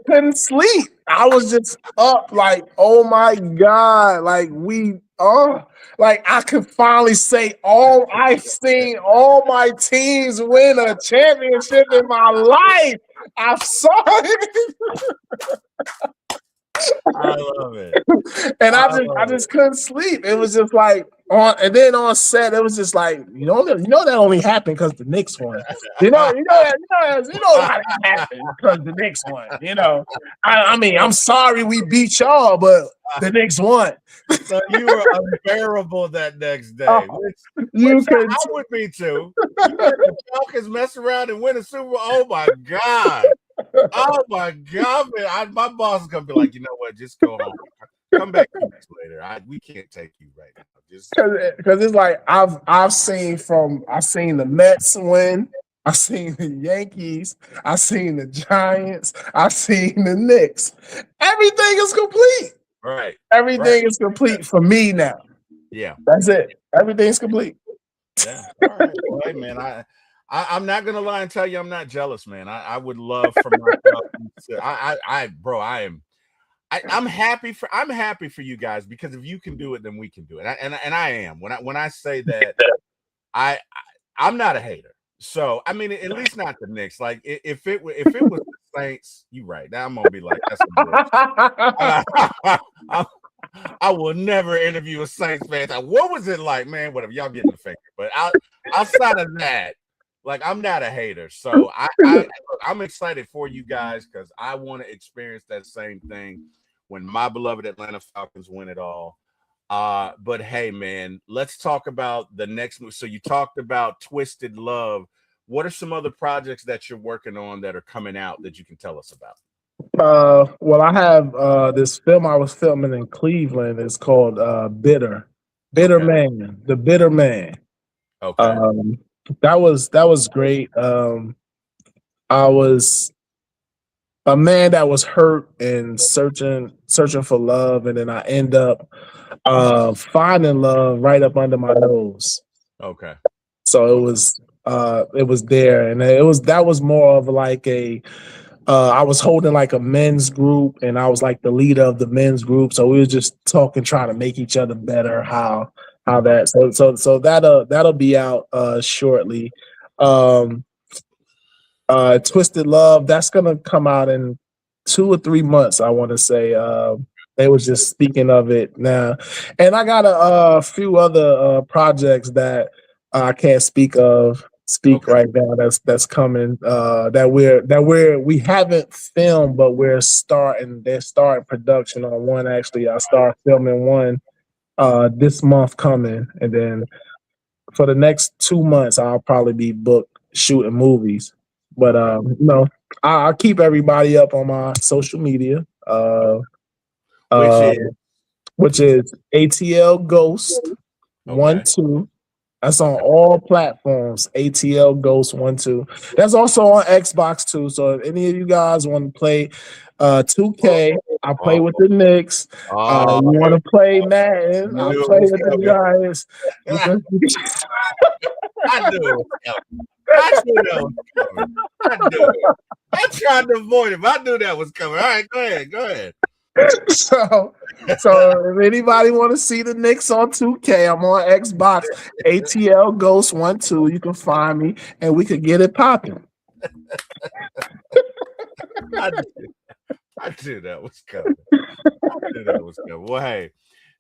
couldn't sleep. I was just up like, oh my God. Like like I could finally say I've seen all my teams win a championship in my life. I saw it. I love it. And I just couldn't sleep. It was just like on set, it was just like, you know that only happened because the Knicks won. You know how that happened because the Knicks won. I mean, I'm sorry we beat y'all, but the Knicks won. So you were unbearable that next day. Which I would be too. You let the Falcons mess around and win a Super Bowl. Oh my God. Oh my God, man. My boss is gonna be like, you know what? Just go home. Come back 2 weeks later. We can't take you right now. Just because it's like I've seen the Mets win, I've seen the Yankees, I've seen the Giants, I've seen the Knicks. Everything is complete. Right. Everything is complete for me now. Yeah. That's it. Everything's complete. Yeah. All right. Well, hey, man, I'm not gonna lie and tell you I'm not jealous, man. I would love for myself. I'm happy for you guys because if you can do it, then we can do it. And I am. When I say that, I'm not a hater. So I mean, at least not the Knicks. Like if it was the Saints, you right. Now I'm gonna be like, that's I will never interview a Saints fan. What was it like, man? Whatever, y'all getting the finger. But outside of that, like I'm not a hater. So I'm excited for you guys because I want to experience that same thing when my beloved Atlanta Falcons win it all. But hey, man, let's talk about the next move. So you talked about Twisted Love. What are some other projects that you're working on that are coming out that you can tell us about? Well, I have this film I was filming in Cleveland. It's called Bitter Okay. Man, The Bitter Man. Okay. Um, that was great. I was a man that was hurt and searching for love, and then I end up finding love right up under my nose. Okay. So Okay. it was there, and that was more of like a I was holding like a men's group, and I was like the leader of the men's group. So we were just talking, trying to make each other better. How that so that'll be out shortly. Um, Twisted Love, that's gonna come out in 2 or 3 months, I want to say. They was just speaking of it now, and I got a few other projects that I can't speak Okay. right now. That's coming. We haven't filmed, but we're starting. They're starting production on one. Actually, I start filming one this month coming, and then for the next 2 months, I'll probably be booked shooting movies. But Okay. I'll keep everybody up on my social media, Which uh, is which is ATL Ghost okay. 12. That's on Okay. all platforms. ATL Ghost 12. That's also on Xbox too. So if any of you guys want to play 2K, I play Oh, with the Knicks. oh, You want to play Madden? I knew it play was with the coming. Giants. You can, I knew it was coming. I knew that was coming. I knew it. I tried to avoid it, but I knew that was coming. All right, go ahead. Go ahead. so if anybody want to see the Knicks on 2K, I'm on Xbox. ATL Ghost 12. You can find me, and we could get it popping. I knew that was coming. I knew that was coming. Well, hey,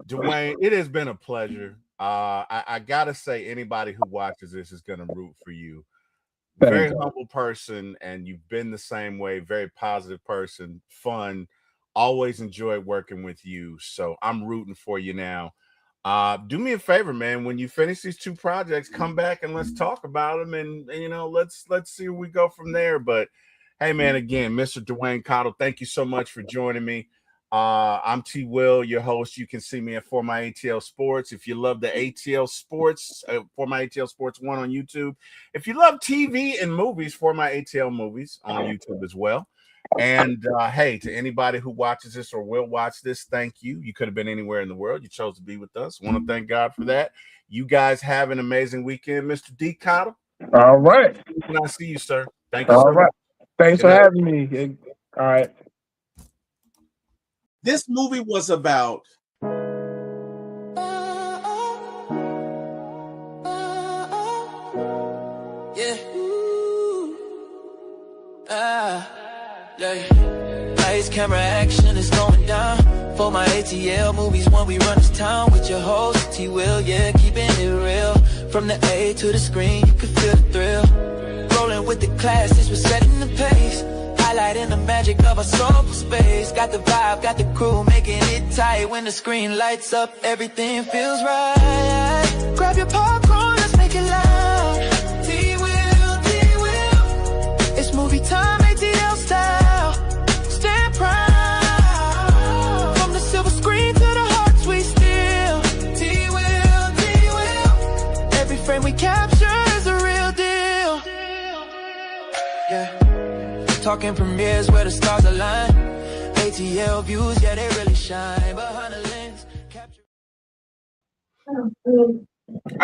Dwayne, it has been a pleasure. I gotta say, anybody who watches this is gonna root for you. Very humble person, and you've been the same way. Very positive person, fun. Always enjoy working with you. So I'm rooting for you now. Do me a favor, man. When you finish these two projects, come back and let's talk about them, and let's see where we go from there. But hey, man, again, Mr. Dwayne Cottle, thank you so much for joining me. I'm T. Will, your host. You can see me at For My ATL Sports. If you love the ATL Sports, For My ATL Sports 1 on YouTube. If you love TV and movies, For My ATL Movies on YouTube as well. And hey, to anybody who watches this or will watch this, thank you. You could have been anywhere in the world. You chose to be with us. Want to thank God for that. You guys have an amazing weekend, Mr. D. Cottle. All right. And I'll see you, sir. Thank you All so right. much. Thanks Good for night. having me. All right. This movie was about Lights, camera, action is going down. For my ATL movies, when we run this town with your host, T. Will, yeah, keeping it real. From the A to the screen, you can feel the thrill. Rolling with the classics, we're setting the pace. Highlighting the magic of our soulful space. Got the vibe, got the crew, making it tight. When the screen lights up, everything feels right. Grab your popcorn, let's make it loud. T-Will, T-Will. It's movie time, ATL style. Stand proud. From the silver screen to the hearts we steal. T-Will, T-Will. Every frame we capture is a real deal. Yeah. Talking premieres where the stars align. ATL views, yeah, they really shine. Behind the lens, capture.